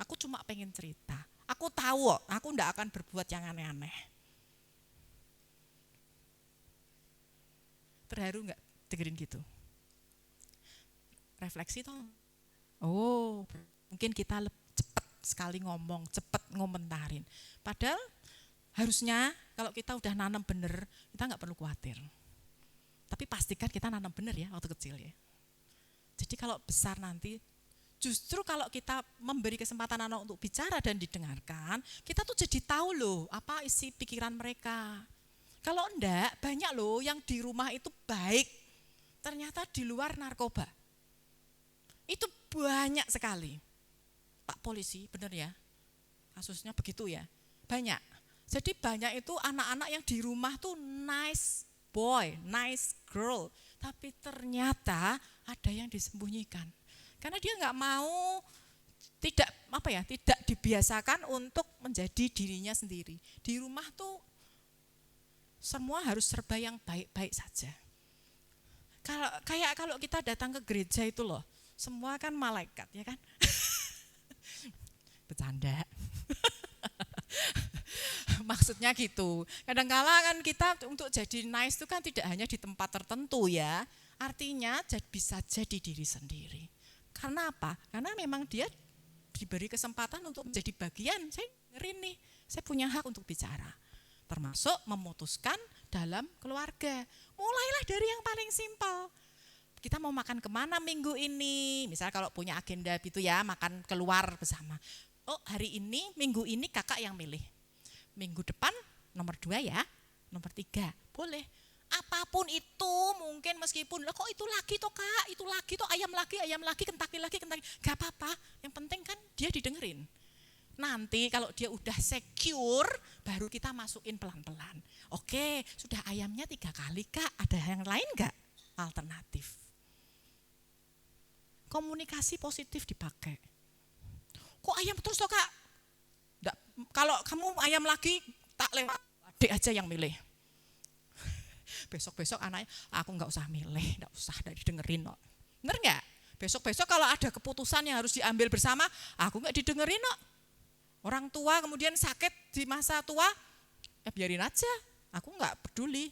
Speaker 1: Aku cuma pengen cerita. Aku tahu, aku nggak akan berbuat yang aneh-aneh. Terharu nggak dengerin gitu? Refleksi toh. Oh, mungkin kita cepat sekali ngomong, cepat ngomentarin. Padahal harusnya kalau kita udah nanam bener, kita nggak perlu khawatir. Tapi pastikan kita nanam bener ya waktu kecil ya. Jadi kalau besar nanti, justru kalau kita memberi kesempatan anak untuk bicara dan didengarkan, kita tuh jadi tahu loh apa isi pikiran mereka. Kalau enggak, banyak loh yang di rumah itu baik, ternyata di luar narkoba. Itu banyak sekali. Pak polisi, benar ya? Kasusnya begitu ya? Banyak. Jadi banyak itu anak-anak yang di rumah tuh nice boy, nice girl. Tapi ternyata ada yang disembunyikan. Karena dia nggak mau, tidak dibiasakan untuk menjadi dirinya sendiri. Di rumah tuh semua harus serba yang baik-baik saja. Kalau kita datang ke gereja itu loh, semua kan malaikat ya kan? Bercanda. Maksudnya gitu. Kadang-kala kan kita untuk jadi nice itu kan tidak hanya di tempat tertentu ya. Artinya bisa jadi diri sendiri. Karena apa? Karena memang dia diberi kesempatan untuk menjadi bagian. Saya dengerin nih, saya punya hak untuk bicara. Termasuk memutuskan dalam keluarga. Mulailah dari yang paling simpel. Kita mau makan kemana minggu ini? Misal kalau punya agenda gitu ya, makan keluar bersama. Oh hari ini, minggu ini kakak yang milih. Minggu depan nomor 2 ya, nomor 3, boleh. Apapun itu mungkin meskipun, kok itu lagi toh kak, itu lagi toh ayam lagi, kentaki lagi, gak apa-apa. Yang penting kan dia didengerin. Nanti kalau dia udah secure, baru kita masukin pelan-pelan. Oke, sudah ayamnya 3 kali kak, ada yang lain gak? Alternatif. Komunikasi positif dipakai. Kok ayam terus toh kak? Nggak, kalau kamu ayam lagi, tak lewat, adik aja yang milih. Besok-besok anaknya, aku nggak usah milih, nggak usah didengerin kok. Bener nggak? Besok-besok kalau ada keputusan yang harus diambil bersama, aku nggak didengerin kok. Orang tua kemudian sakit di masa tua, ya biarin aja, aku nggak peduli.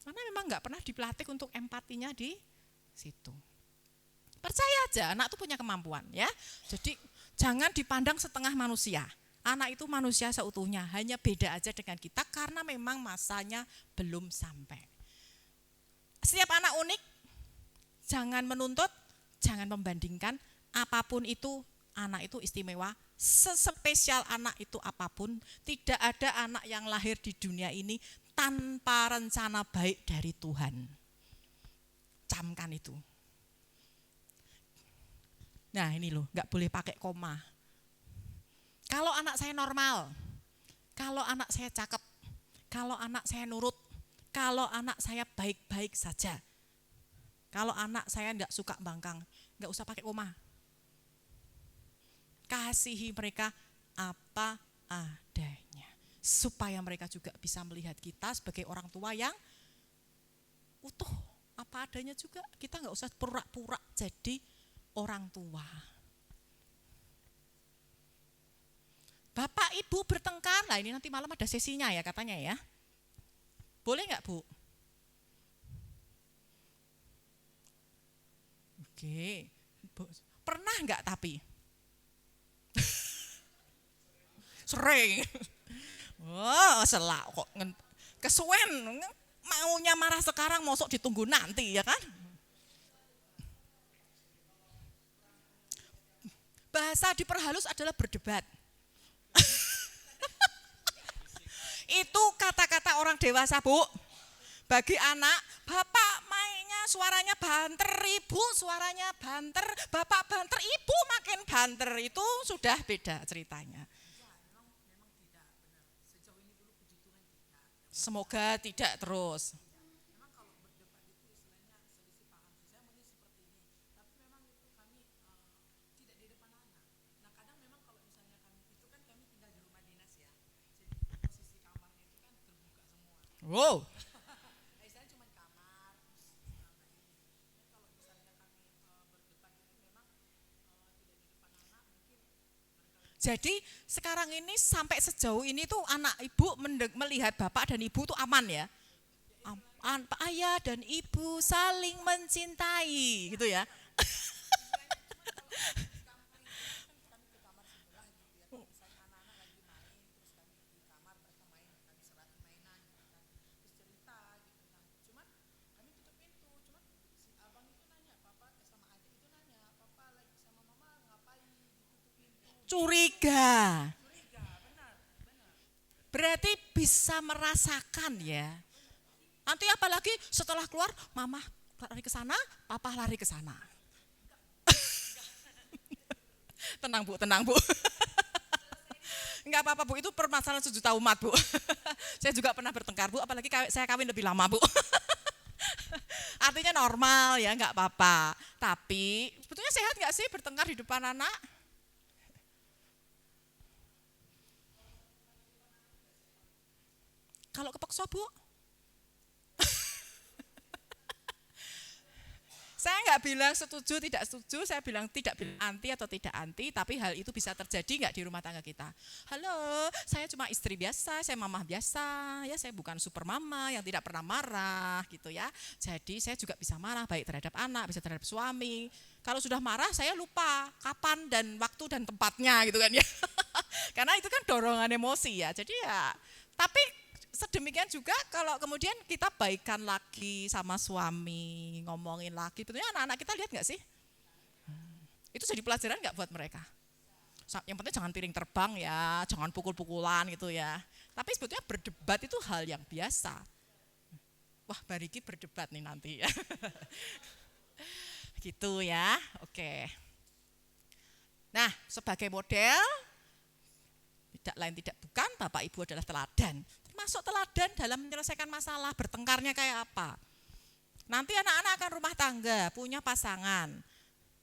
Speaker 1: Karena memang nggak pernah dipelatih untuk empatinya di situ. Percaya aja, anak itu punya kemampuan ya. Jadi jangan dipandang setengah manusia. Anak itu manusia seutuhnya, hanya beda aja dengan kita karena memang masanya belum sampai. Setiap anak unik, jangan menuntut, jangan membandingkan, apapun itu anak itu istimewa, sespesial anak itu apapun, tidak ada anak yang lahir di dunia ini tanpa rencana baik dari Tuhan. Camkan itu. Nah ini loh, gak boleh pakai koma. Kalau anak saya normal, kalau anak saya cakep, kalau anak saya nurut, kalau anak saya baik-baik saja, kalau anak saya gak suka bangkang, gak usah pakai koma. Kasihi mereka apa adanya, supaya mereka juga bisa melihat kita sebagai orang tua yang utuh, apa adanya juga. Kita gak usah pura-pura jadi orang tua. Bapak ibu bertengkar, lah ini nanti malam ada sesinya ya katanya ya. Boleh nggak Bu? Oke, pernah nggak tapi? Sering. Wah, selak kok kesuwen, maunya marah sekarang, mosok ditunggu nanti ya kan? Bahasa diperhalus adalah berdebat. Itu kata-kata orang dewasa Bu. Bagi anak, bapak mainnya suaranya banter, ibu suaranya banter, bapak banter, ibu makin banter, itu sudah beda ceritanya. Semoga tidak terus. Wow. Jadi sekarang ini sampai sejauh ini tuh anak ibu melihat bapak dan ibu tuh aman ya. Ayah dan ibu saling mencintai gitu ya. Curiga. Berarti bisa merasakan ya. Nanti apalagi setelah keluar, mama lari ke sana, papa lari ke sana. Tenang Bu, tenang Bu. Enggak apa-apa Bu, itu permasalahan sejuta umat Bu. Saya juga pernah bertengkar Bu, apalagi saya kawin lebih lama Bu. Artinya normal ya, enggak apa-apa. Tapi sebetulnya sehat enggak sih bertengkar di depan anak? Kalau kepeksa Bu? Saya nggak bilang setuju, tidak setuju, saya bilang tidak bilang anti atau tidak anti, tapi hal itu bisa terjadi nggak di rumah tangga kita. Halo, saya cuma istri biasa, saya mamah biasa, ya saya bukan super mama yang tidak pernah marah gitu ya. Jadi saya juga bisa marah baik terhadap anak, bisa terhadap suami. Kalau sudah marah saya lupa kapan dan waktu dan tempatnya gitu kan ya. Karena itu kan dorongan emosi ya. Jadi ya, tapi sedemikian juga kalau kemudian kita baikan lagi sama suami, ngomongin lagi, betulnya anak-anak kita lihat nggak sih? Itu jadi pelajaran nggak buat mereka? Yang penting jangan piring terbang ya, jangan pukul-pukulan gitu ya. Tapi sebetulnya berdebat itu hal yang biasa. Wah, Bariki berdebat nih nanti ya. Gitu ya, oke. Nah, sebagai model, tidak lain tidak bukan, Bapak Ibu adalah teladan. Masuk teladan dalam menyelesaikan masalah, bertengkarnya kayak apa. Nanti anak-anak akan rumah tangga, punya pasangan.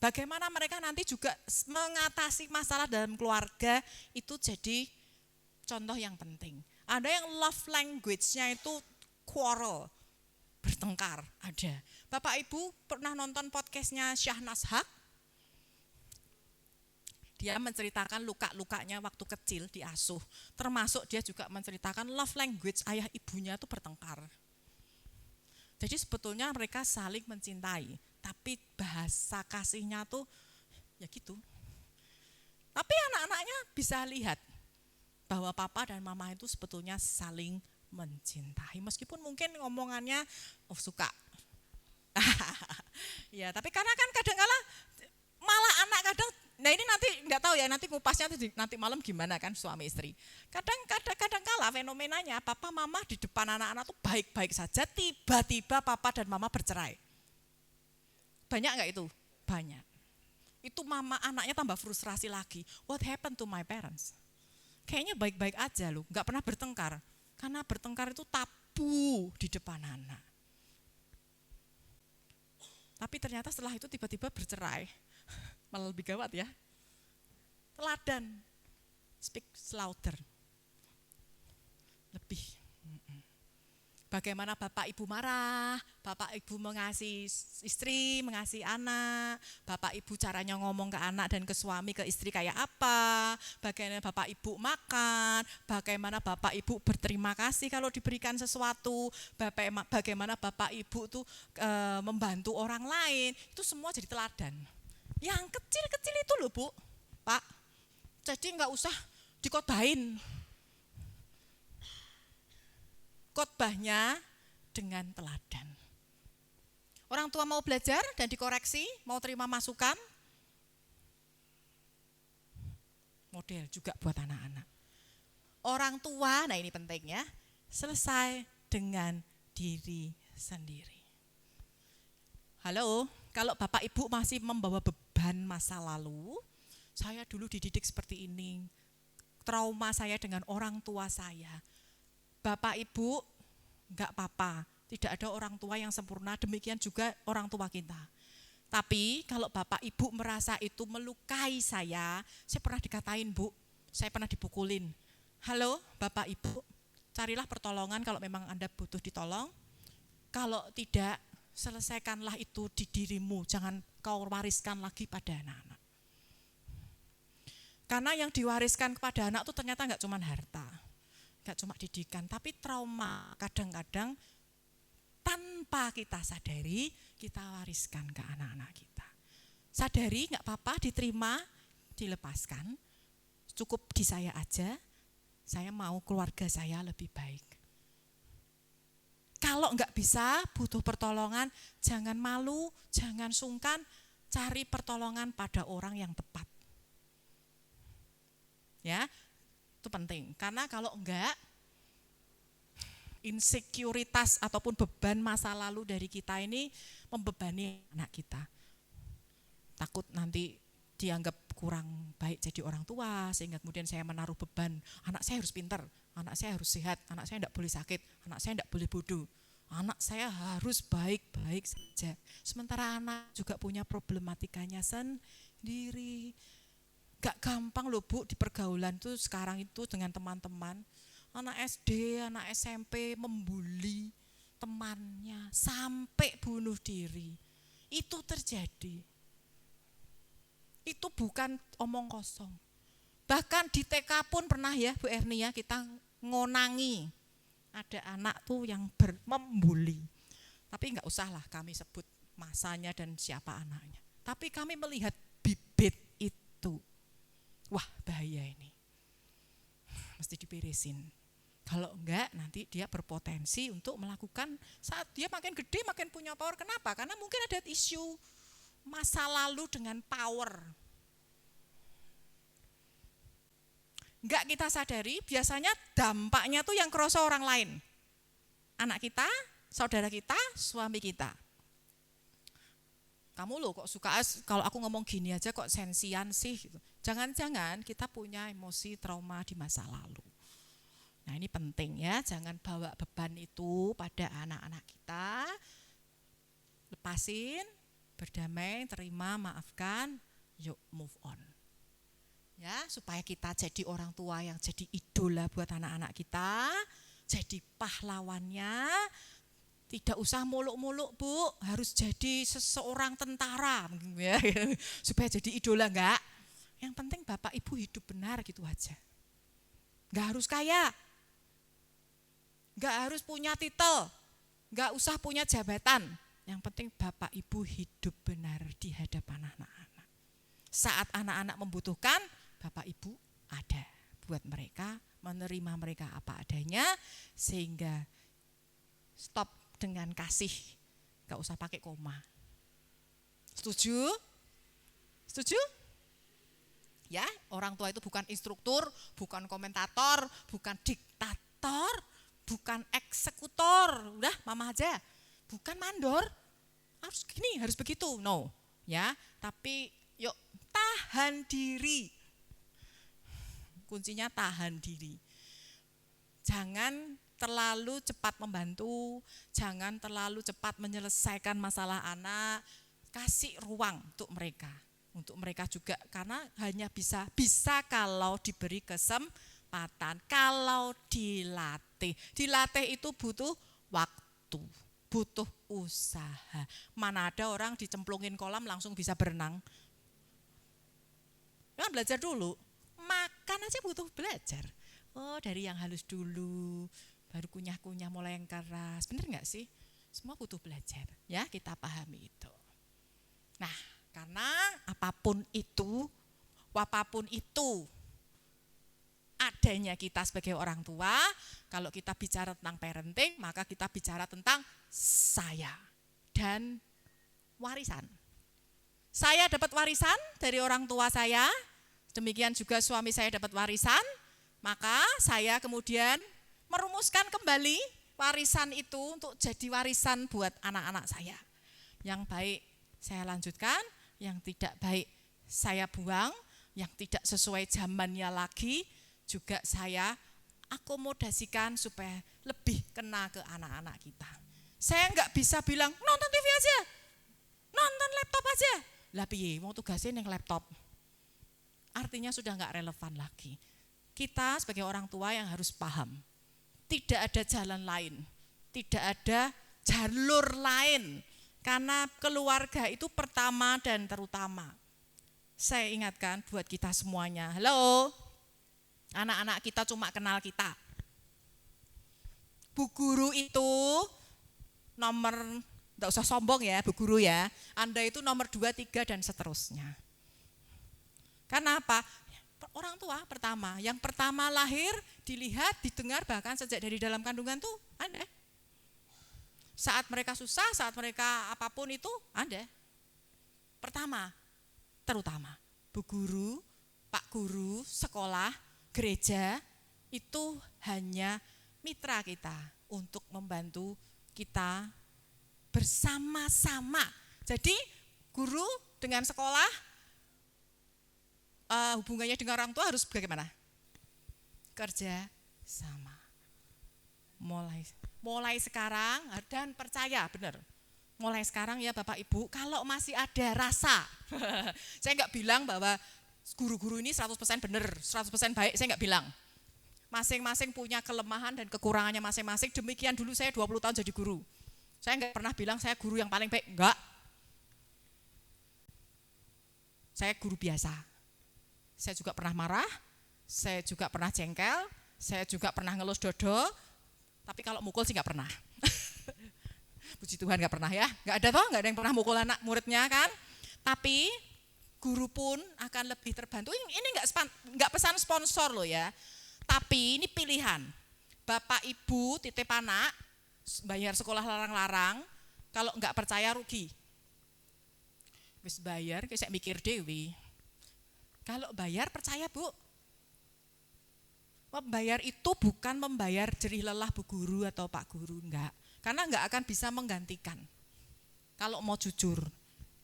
Speaker 1: Bagaimana mereka nanti juga mengatasi masalah dalam keluarga, itu jadi contoh yang penting. Ada yang love language-nya itu quarrel, bertengkar, ada. Bapak Ibu pernah nonton podcastnya Syahnas Haq? Dia menceritakan luka-lukanya waktu kecil diasuh. Termasuk dia juga menceritakan love language ayah ibunya itu bertengkar. Jadi sebetulnya mereka saling mencintai, tapi bahasa kasihnya tuh ya gitu. Tapi anak-anaknya bisa lihat bahwa papa dan mama itu sebetulnya saling mencintai. Meskipun mungkin ngomongannya suka. Ya, tapi karena kan kadang-kala malah anak kadang, nah ini nanti enggak tahu ya, nanti kupasnya nanti malam gimana kan suami istri. Kadang kala fenomenanya papa mama di depan anak-anak tuh baik-baik saja, tiba-tiba papa dan mama bercerai. Banyak enggak itu? Banyak. Itu mama anaknya tambah frustrasi lagi. What happened to my parents? Kayaknya baik-baik aja loh, enggak pernah bertengkar. Karena bertengkar itu tabu di depan anak. Tapi ternyata setelah itu tiba-tiba bercerai. Malah lebih gawat ya. Teladan, speak louder. Lebih. Bagaimana bapak ibu marah, bapak ibu mengasihi istri, mengasihi anak, bapak ibu caranya ngomong ke anak dan ke suami, ke istri kayak apa, bagaimana bapak ibu makan, bagaimana bapak ibu berterima kasih kalau diberikan sesuatu, bagaimana bapak ibu tuh membantu orang lain, itu semua jadi teladan. Yang kecil-kecil itu loh Bu, Pak, jadi nggak usah dikotbahin. Khotbahnya dengan teladan. Orang tua mau belajar dan dikoreksi, mau terima masukan, model juga buat anak-anak. Orang tua, nah ini penting ya, selesai dengan diri sendiri. Halo, kalau Bapak Ibu masih membawa beban masa lalu, saya dulu dididik seperti ini, trauma saya dengan orang tua saya. Bapak Ibu, enggak apa-apa, tidak ada orang tua yang sempurna, demikian juga orang tua kita. Tapi kalau Bapak Ibu merasa itu melukai saya pernah dikatain Bu, saya pernah dipukulin. Halo Bapak Ibu, carilah pertolongan kalau memang Anda butuh ditolong. Kalau tidak, selesaikanlah itu di dirimu, jangan kau wariskan lagi pada anak-anak. Karena yang diwariskan kepada anak itu ternyata enggak cuma harta, enggak cuma didikan, tapi trauma kadang-kadang tanpa kita sadari kita wariskan ke anak-anak kita. Sadari enggak apa-apa, diterima, dilepaskan, cukup di saya aja, saya mau keluarga saya lebih baik. Kalau enggak bisa, butuh pertolongan, jangan malu, jangan sungkan, cari pertolongan pada orang yang tepat. Ya, itu penting. Karena kalau enggak, insekuritas ataupun beban masa lalu dari kita ini membebani anak kita. Takut nanti dianggap kurang baik jadi orang tua, sehingga kemudian saya menaruh beban, anak saya harus pintar, anak saya harus sehat, anak saya tidak boleh sakit, anak saya tidak boleh bodoh, anak saya harus baik-baik saja. Sementara anak juga punya problematikanya sendiri. Gak gampang loh Bu di pergaulan tuh sekarang itu dengan teman-teman. Anak SD, anak SMP membuli temannya sampai bunuh diri. Itu terjadi. Itu bukan omong kosong. Bahkan di TK pun pernah ya Bu Erni ya, kita ngonangi. Ada anak tuh yang membuli. Tapi enggak usahlah kami sebut masanya dan siapa anaknya. Tapi kami melihat bibit itu. Wah, bahaya ini. Mesti diberesin. Kalau enggak nanti dia berpotensi untuk melakukan saat dia makin gede makin punya power. Kenapa? Karena mungkin ada isu masa lalu dengan power. Enggak kita sadari, biasanya dampaknya tuh yang kerasa orang lain. Anak kita, saudara kita, suami kita. Kamu loh kok suka, kalau aku ngomong gini aja kok sensian sih gitu. Jangan-jangan kita punya emosi trauma di masa lalu. Nah ini penting ya, jangan bawa beban itu pada anak-anak kita. Lepasin, berdamai, terima, maafkan, yuk move on. Ya, supaya kita jadi orang tua yang jadi idola buat anak-anak kita, jadi pahlawannya. Tidak usah muluk-muluk Bu, harus jadi seseorang tentara ya, supaya jadi idola enggak. Yang penting Bapak Ibu hidup benar gitu aja. Enggak harus kaya, enggak harus punya titel, enggak usah punya jabatan. Yang penting Bapak Ibu hidup benar di hadapan anak-anak. Saat anak-anak membutuhkan, Bapak Ibu ada buat mereka, menerima mereka apa adanya, sehingga stop dengan kasih, gak usah pakai koma. Setuju? Setuju? Ya, orang tua itu bukan instruktur, bukan komentator, bukan diktator, bukan eksekutor. Udah, mama aja. Bukan mandor. Harus gini, harus begitu. No. Ya, tapi yuk tahan diri. Kuncinya tahan diri. Jangan terlalu cepat membantu, jangan terlalu cepat menyelesaikan masalah anak, kasih ruang untuk mereka juga, karena hanya bisa kalau diberi kesempatan, kalau dilatih itu butuh waktu, butuh usaha. Mana ada orang dicemplungin kolam langsung bisa berenang? Kan belajar dulu, makan aja butuh belajar. Oh dari yang halus dulu, baru kunyah-kunyah mulai yang keras. Bener gak sih? Semua butuh belajar. Ya kita pahami itu. Nah karena apapun itu adanya kita sebagai orang tua, kalau kita bicara tentang parenting, maka kita bicara tentang saya dan warisan. Saya dapat warisan dari orang tua saya, demikian juga suami saya dapat warisan, maka saya kemudian merumuskan kembali warisan itu untuk jadi warisan buat anak-anak saya. Yang baik saya lanjutkan, yang tidak baik saya buang, yang tidak sesuai zamannya lagi juga saya akomodasikan supaya lebih kena ke anak-anak kita. Saya enggak bisa bilang nonton TV aja, nonton laptop aja. Lah piye, mau tugasnya yang laptop. Artinya sudah enggak relevan lagi. Kita sebagai orang tua yang harus paham Tidak ada jalan lain, tidak ada jalur lain. Karena keluarga itu pertama dan terutama. Saya ingatkan buat kita semuanya. Halo, anak-anak kita cuma kenal kita. Bu guru itu nomor, enggak usah sombong ya Bu guru ya. Anda itu nomor 2, 3 dan seterusnya. Karena apa? Orang tua pertama. Yang pertama lahir, dilihat, didengar bahkan sejak dari dalam kandungan tuh Anda. Saat mereka susah, saat mereka apapun itu ada. Pertama, terutama Bu guru, Pak guru, sekolah, gereja itu hanya mitra kita untuk membantu kita bersama-sama. Jadi guru dengan sekolah hubungannya dengan orang tua harus bagaimana? Kerja sama. Mulai sekarang dan percaya benar. Mulai sekarang ya Bapak Ibu, kalau masih ada rasa, saya enggak bilang bahwa guru-guru ini 100% benar, 100% baik, saya enggak bilang. Masing-masing punya kelemahan dan kekurangannya masing-masing. Demikian dulu saya 20 tahun jadi guru. Saya enggak pernah bilang saya guru yang paling baik, enggak. Saya guru biasa. Saya juga pernah marah, saya juga pernah jengkel, saya juga pernah ngelus dodo. Tapi kalau mukul sih nggak pernah. Puji Tuhan nggak pernah ya. Nggak ada toh, nggak ada yang pernah mukul anak muridnya kan. Tapi guru pun akan lebih terbantu. Ini nggak pesan sponsor loh ya. Tapi ini pilihan. Bapak Ibu titip anak, bayar sekolah larang-larang. Kalau nggak percaya rugi. Wis bayar, saya mikir dewi. Kalau bayar percaya Bu. Membayar itu bukan membayar jerih lelah Bu guru atau Pak guru, enggak. Karena enggak akan bisa menggantikan. Kalau mau jujur,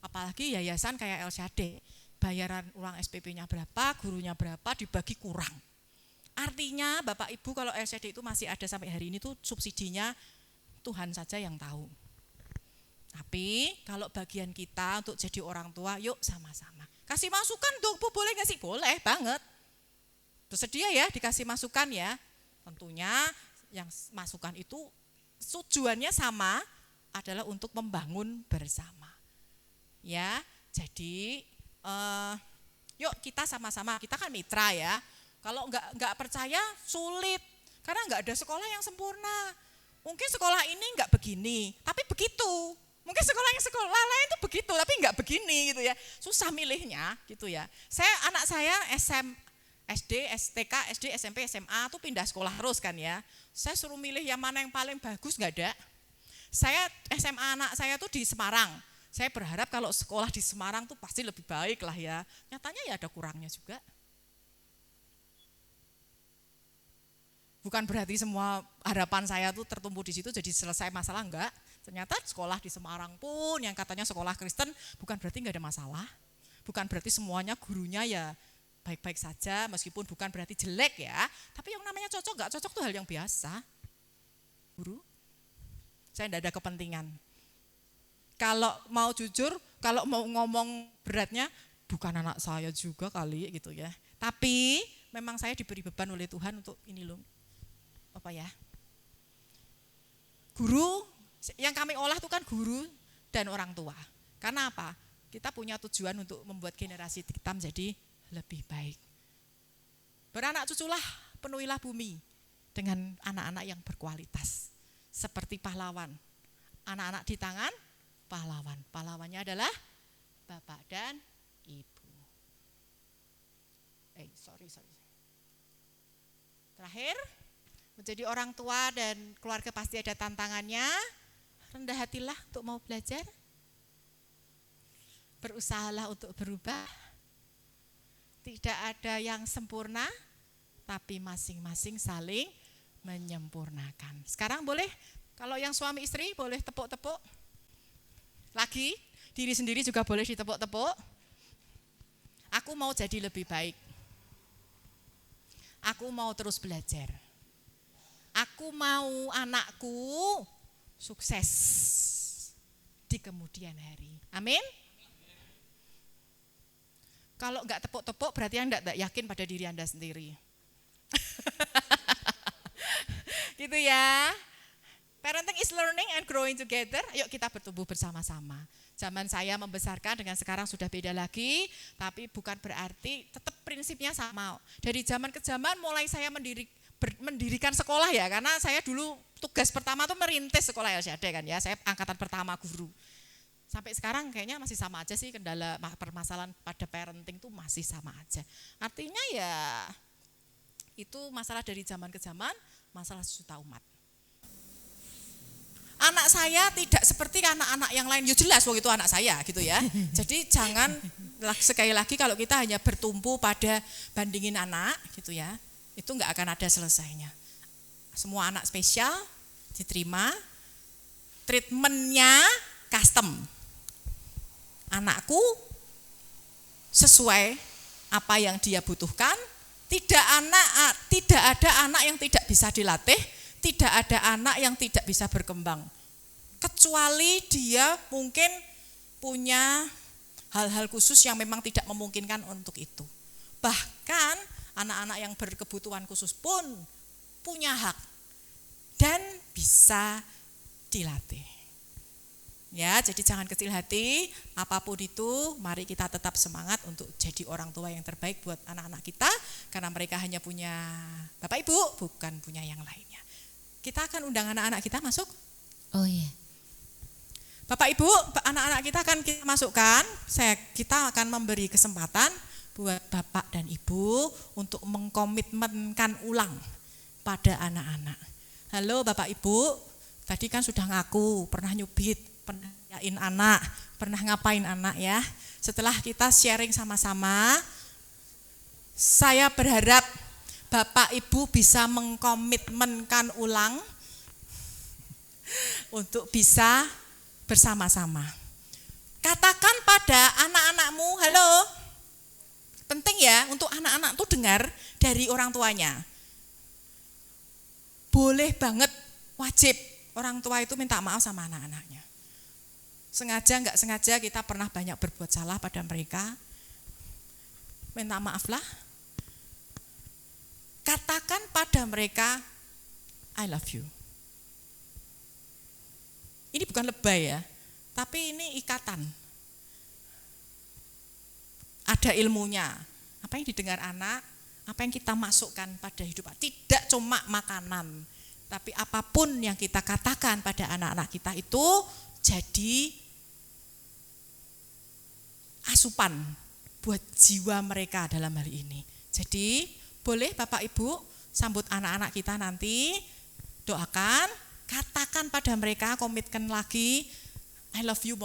Speaker 1: apalagi yayasan kayak El Shaddai, bayaran uang SPP-nya berapa, gurunya berapa, dibagi kurang. Artinya Bapak Ibu kalau El Shaddai itu masih ada sampai hari ini tuh subsidinya Tuhan saja yang tahu. Tapi kalau bagian kita untuk jadi orang tua, yuk sama-sama. Kasih masukan dong Bu, boleh nggak sih? Boleh banget. Bersedia ya dikasih masukan ya. Tentunya yang masukan itu tujuannya sama, adalah untuk membangun bersama. Ya, jadi yuk kita sama-sama, kita kan mitra ya. Kalau nggak percaya sulit, karena nggak ada sekolah yang sempurna. Mungkin sekolah ini nggak begini, tapi begitu. Mungkin sekolah lain itu begitu, tapi nggak begini gitu ya. Susah milihnya gitu ya. Anak saya SD, STK, SD, SMP, SMA tuh pindah sekolah terus kan ya. Saya suruh milih yang mana yang paling bagus, nggak ada. Saya SMA anak saya tuh di Semarang. Saya berharap kalau sekolah di Semarang tuh pasti lebih baik lah ya. Nyatanya ya ada kurangnya juga. Bukan berarti semua harapan saya tuh tertumpu di situ jadi selesai masalah, enggak. Ternyata sekolah di Semarang pun yang katanya sekolah Kristen bukan berarti enggak ada masalah. Bukan berarti semuanya gurunya ya baik-baik saja, meskipun bukan berarti jelek ya. Tapi yang namanya cocok enggak cocok tuh hal yang biasa. Guru, saya enggak ada kepentingan. Kalau mau jujur, kalau mau ngomong beratnya, bukan anak saya juga kali gitu ya. Tapi memang saya diberi beban oleh Tuhan untuk ini loh. Apa ya? Guru, yang kami olah itu kan guru dan orang tua. Karena apa? Kita punya tujuan untuk membuat generasi kita menjadi lebih baik. Beranak cuculah, penuhilah bumi dengan anak-anak yang berkualitas. Seperti pahlawan. Anak-anak di tangan, pahlawan. Pahlawannya adalah bapak dan ibu. Sorry. Terakhir, menjadi orang tua dan keluarga pasti ada tantangannya. Rendah hatilah untuk mau belajar. Berusahalah untuk berubah. Tidak ada yang sempurna, tapi masing-masing saling menyempurnakan. Sekarang boleh, kalau yang suami istri boleh tepuk-tepuk. Lagi, diri sendiri juga boleh ditepuk-tepuk. Aku mau jadi lebih baik. Aku mau terus belajar. Aku mau anakku sukses di kemudian hari. Amin. Kalau enggak tepuk-tepuk berarti Anda enggak yakin pada diri Anda sendiri. Gitu ya. Parenting is learning and growing together. Yuk kita bertumbuh bersama-sama. Zaman saya membesarkan dengan sekarang sudah beda lagi, tapi bukan berarti tetap prinsipnya sama. Dari zaman ke zaman mulai saya mendirikan sekolah ya, karena saya dulu tugas pertama tuh merintis sekolah LCD kan ya, saya angkatan pertama guru. Sampai sekarang kayaknya masih sama aja sih, kendala permasalahan pada parenting tuh masih sama aja. Artinya ya itu masalah dari zaman ke zaman, masalah sejuta umat. Anak saya tidak seperti anak-anak yang lain, ya jelas waktu itu anak saya gitu ya. Jadi jangan sekali lagi kalau kita hanya bertumpu pada bandingin anak gitu ya, itu enggak akan ada selesainya. Semua anak spesial diterima, treatmentnya custom. Anakku sesuai apa yang dia butuhkan, tidak ada anak yang tidak bisa dilatih. Tidak ada anak yang tidak bisa berkembang, kecuali dia mungkin punya hal-hal khusus yang memang tidak memungkinkan untuk itu. Bahkan anak-anak yang berkebutuhan khusus pun punya hak dan bisa dilatih. Ya, jadi jangan kecil hati, apapun itu, mari kita tetap semangat untuk jadi orang tua yang terbaik buat anak-anak kita, karena mereka hanya punya Bapak Ibu, bukan punya yang lainnya. Kita akan undang anak-anak kita masuk.
Speaker 2: Oh iya.
Speaker 1: Bapak Ibu, anak-anak kita akan kita masukkan. Kita akan memberi kesempatan buat Bapak dan Ibu untuk mengkomitmenkan ulang pada anak-anak. Halo Bapak Ibu, tadi kan sudah ngaku pernah nyubit, pernah yain anak, pernah ngapain anak ya. Setelah kita sharing sama-sama, saya berharap Bapak Ibu bisa mengkomitmenkan ulang untuk bisa bersama-sama. Katakan pada anak-anakmu, halo. Penting ya untuk anak-anak tuh dengar dari orang tuanya. Boleh banget, wajib orang tua itu minta maaf sama anak-anaknya. Sengaja enggak sengaja kita pernah banyak berbuat salah pada mereka. Minta maaflah. Katakan pada mereka, I love you. Ini bukan lebay ya, tapi ini ikatan. Ada ilmunya. Apa yang didengar anak, apa yang kita masukkan pada hidup. Tidak cuma makanan, tapi apapun yang kita katakan pada anak-anak kita itu jadi asupan buat jiwa mereka dalam hal ini. Jadi boleh Bapak Ibu sambut anak-anak kita nanti, doakan, katakan pada mereka, komitmen lagi, I love you,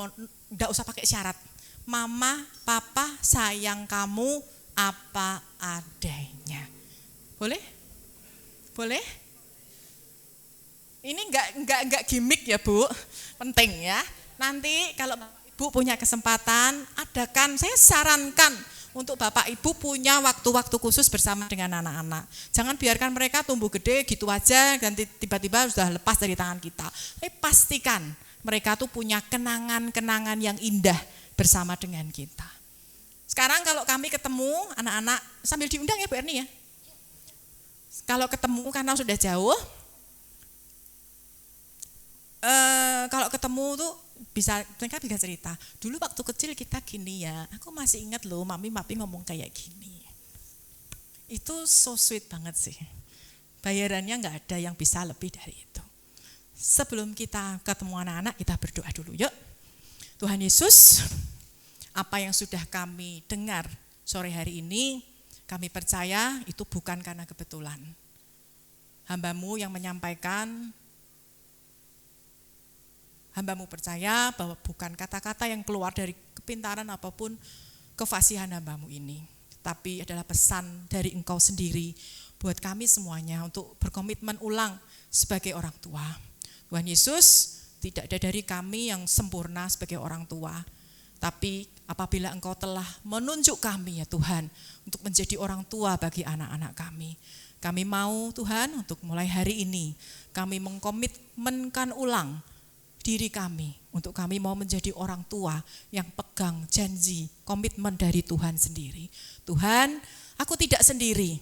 Speaker 1: enggak usah pakai syarat. Mama, papa sayang kamu apa adanya. Boleh? Boleh? Ini enggak gimmick ya Bu, penting ya. Nanti kalau Ibu punya kesempatan, adakan, saya sarankan untuk Bapak Ibu punya waktu-waktu khusus bersama dengan anak-anak. Jangan biarkan mereka tumbuh gede gitu aja dan tiba-tiba sudah lepas dari tangan kita. Tapi pastikan mereka tuh punya kenangan-kenangan yang indah bersama dengan kita. Sekarang kalau kami ketemu anak-anak, sambil diundang ya Bu Erni ya. Kalau ketemu karena sudah jauh, kalau ketemu tuh mereka bisa cerita, dulu waktu kecil kita gini ya, aku masih ingat loh mami ngomong kayak gini. Itu so sweet banget sih. Bayarannya gak ada yang bisa lebih dari itu. Sebelum kita ketemu anak-anak, kita berdoa dulu yuk. Tuhan Yesus, apa yang sudah kami dengar sore hari ini, kami percaya itu bukan karena kebetulan. Hamba-Mu yang menyampaikan, hamba-Mu percaya bahwa bukan kata-kata yang keluar dari kepintaran apapun kefasihan hamba-Mu ini, tapi adalah pesan dari Engkau sendiri buat kami semuanya untuk berkomitmen ulang sebagai orang tua. Tuhan Yesus, tidak ada dari kami yang sempurna sebagai orang tua, tapi apabila Engkau telah menunjuk kami ya Tuhan untuk menjadi orang tua bagi anak-anak kami mau Tuhan untuk mulai hari ini kami mengkomitmenkan ulang diri kami, untuk kami mau menjadi orang tua yang pegang janji, komitmen dari Tuhan sendiri. Tuhan, aku tidak sendiri,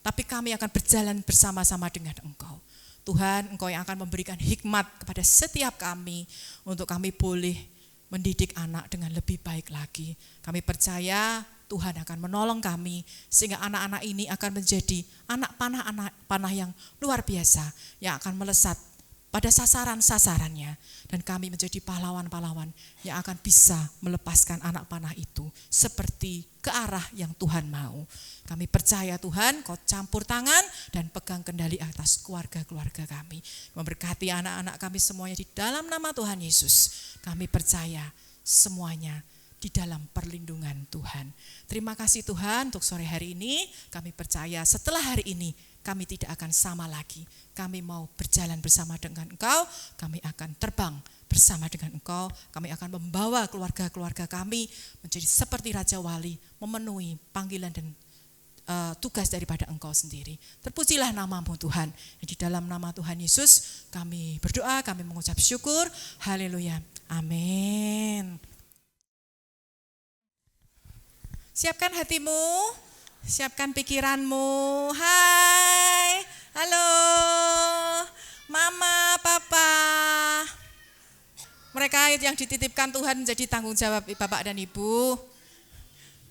Speaker 1: tapi kami akan berjalan bersama-sama dengan Engkau. Tuhan, Engkau yang akan memberikan hikmat kepada setiap kami untuk kami boleh mendidik anak dengan lebih baik lagi. Kami percaya Tuhan akan menolong kami sehingga anak-anak ini akan menjadi anak panah yang luar biasa yang akan melesat pada sasaran-sasarannya, dan kami menjadi pahlawan-pahlawan yang akan bisa melepaskan anak panah itu seperti ke arah yang Tuhan mau. Kami percaya Tuhan, Kau campur tangan dan pegang kendali atas keluarga-keluarga kami. Memberkati anak-anak kami semuanya di dalam nama Tuhan Yesus. Kami percaya semuanya di dalam perlindungan Tuhan. Terima kasih Tuhan untuk sore hari ini. Kami percaya setelah hari ini kami tidak akan sama lagi. Kami mau berjalan bersama dengan Engkau, kami akan terbang bersama dengan Engkau, kami akan membawa keluarga-keluarga kami menjadi seperti Raja Wali, memenuhi panggilan dan tugas daripada Engkau sendiri. Terpujilah nama-Mu Tuhan. Di dalam nama Tuhan Yesus kami berdoa, kami mengucap syukur. Haleluya. Amin. Siapkan hatimu, siapkan pikiranmu. Hai, halo, Mama, Papa. Mereka yang dititipkan Tuhan menjadi tanggung jawab Bapak dan Ibu.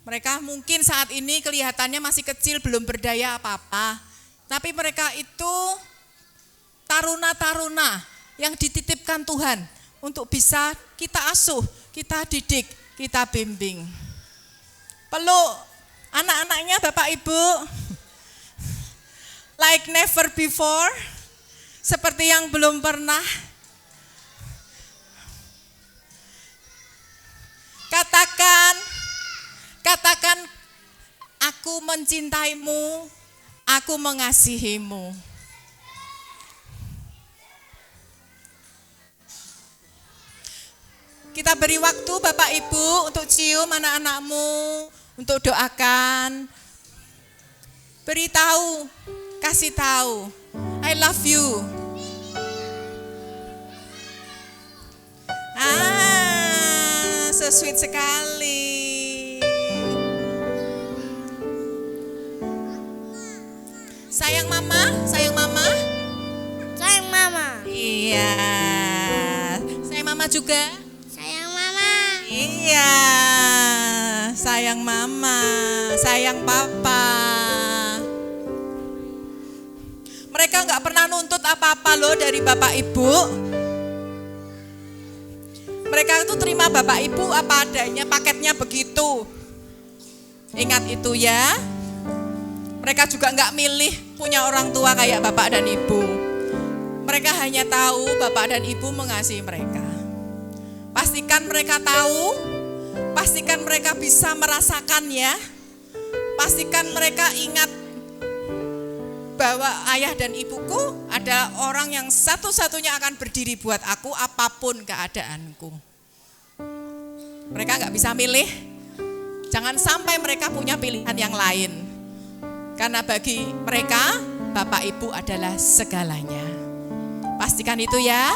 Speaker 1: Mereka mungkin saat ini kelihatannya masih kecil, belum berdaya apa-apa. Tapi mereka itu taruna-taruna yang dititipkan Tuhan untuk bisa kita asuh, kita didik, kita bimbing. Peluk anak-anaknya Bapak Ibu, like never before, seperti yang belum pernah. Katakan, aku mencintaimu, aku mengasihimu. Kita beri waktu Bapak Ibu untuk cium anak-anakmu, untuk doakan. Beritahu, kasih tahu, I love you. So sweet sekali. Sayang mama, sayang mama.
Speaker 8: Sayang mama.
Speaker 1: Iya. Sayang mama juga.
Speaker 8: Sayang mama.
Speaker 1: Iya. Sayang mama, sayang papa. Mereka nggak pernah nuntut apa-apa loh dari Bapak Ibu. Mereka itu terima Bapak Ibu apa adanya, paketnya begitu. Ingat itu ya. Mereka juga enggak milih punya orang tua kayak Bapak dan Ibu. Mereka hanya tahu Bapak dan Ibu mengasihi mereka. Pastikan mereka tahu, pastikan mereka bisa merasakan ya. Pastikan mereka ingat bahwa ayah dan ibuku adalah orang yang satu-satunya akan berdiri buat aku apapun keadaanku. Mereka nggak bisa milih, jangan sampai mereka punya pilihan yang lain. Karena bagi mereka, Bapak Ibu adalah segalanya. Pastikan itu ya.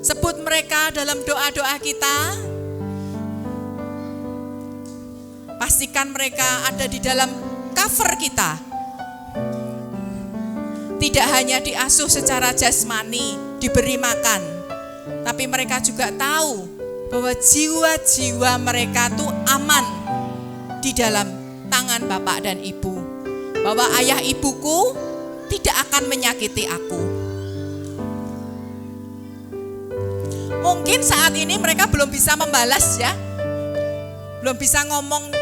Speaker 1: Sebut mereka dalam doa-doa kita. Pastikan mereka ada di dalam cover kita. Tidak hanya diasuh secara jasmani, diberi makan, tapi mereka juga tahu bahwa jiwa-jiwa mereka tuh aman di dalam tangan Bapak dan Ibu. Bahwa ayah ibuku tidak akan menyakiti aku. Mungkin saat ini mereka belum bisa membalas ya. Belum bisa ngomong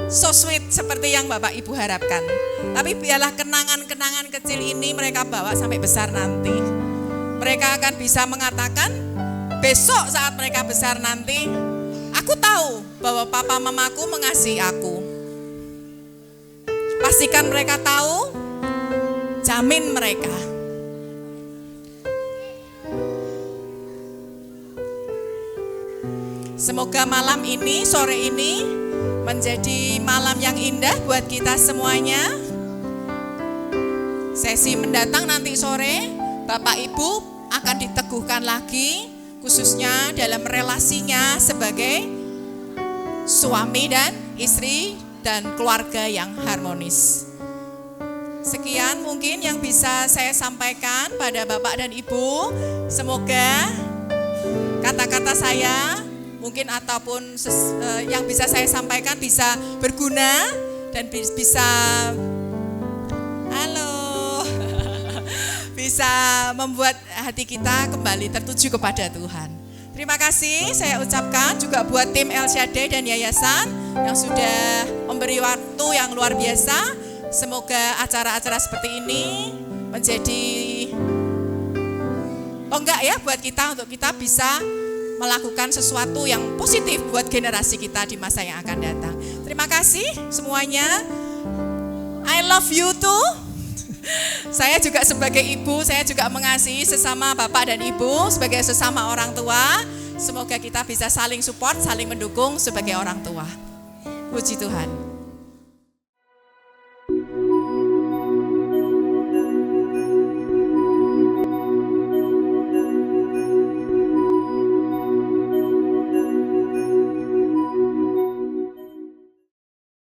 Speaker 1: so sweet seperti yang Bapak Ibu harapkan. Tapi biarlah kenangan-kenangan kecil ini mereka bawa sampai besar nanti. Mereka akan bisa mengatakan besok saat mereka besar nanti, aku tahu bahwa papa mamaku mengasihi aku. Pastikan mereka tahu, jamin mereka. Semoga malam ini, sore ini menjadi malam yang indah buat kita semuanya. Sesi mendatang nanti sore, Bapak Ibu akan diteguhkan lagi, khususnya dalam relasinya sebagai suami dan istri dan keluarga yang harmonis. Sekian mungkin yang bisa saya sampaikan pada Bapak dan Ibu. Semoga kata-kata saya mungkin ataupun yang bisa saya sampaikan bisa berguna dan bisa bisa membuat hati kita kembali tertuju kepada Tuhan. Terima kasih saya ucapkan juga buat tim El Shaddai dan Yayasan yang sudah memberi waktu yang luar biasa. Semoga acara-acara seperti ini menjadi tonggak ya buat kita untuk kita bisa melakukan sesuatu yang positif buat generasi kita di masa yang akan datang. Terima kasih semuanya. I love you too. Saya juga sebagai ibu, saya juga mengasihi sesama bapak dan ibu sebagai sesama orang tua. Semoga kita bisa saling support, saling mendukung sebagai orang tua. Puji Tuhan.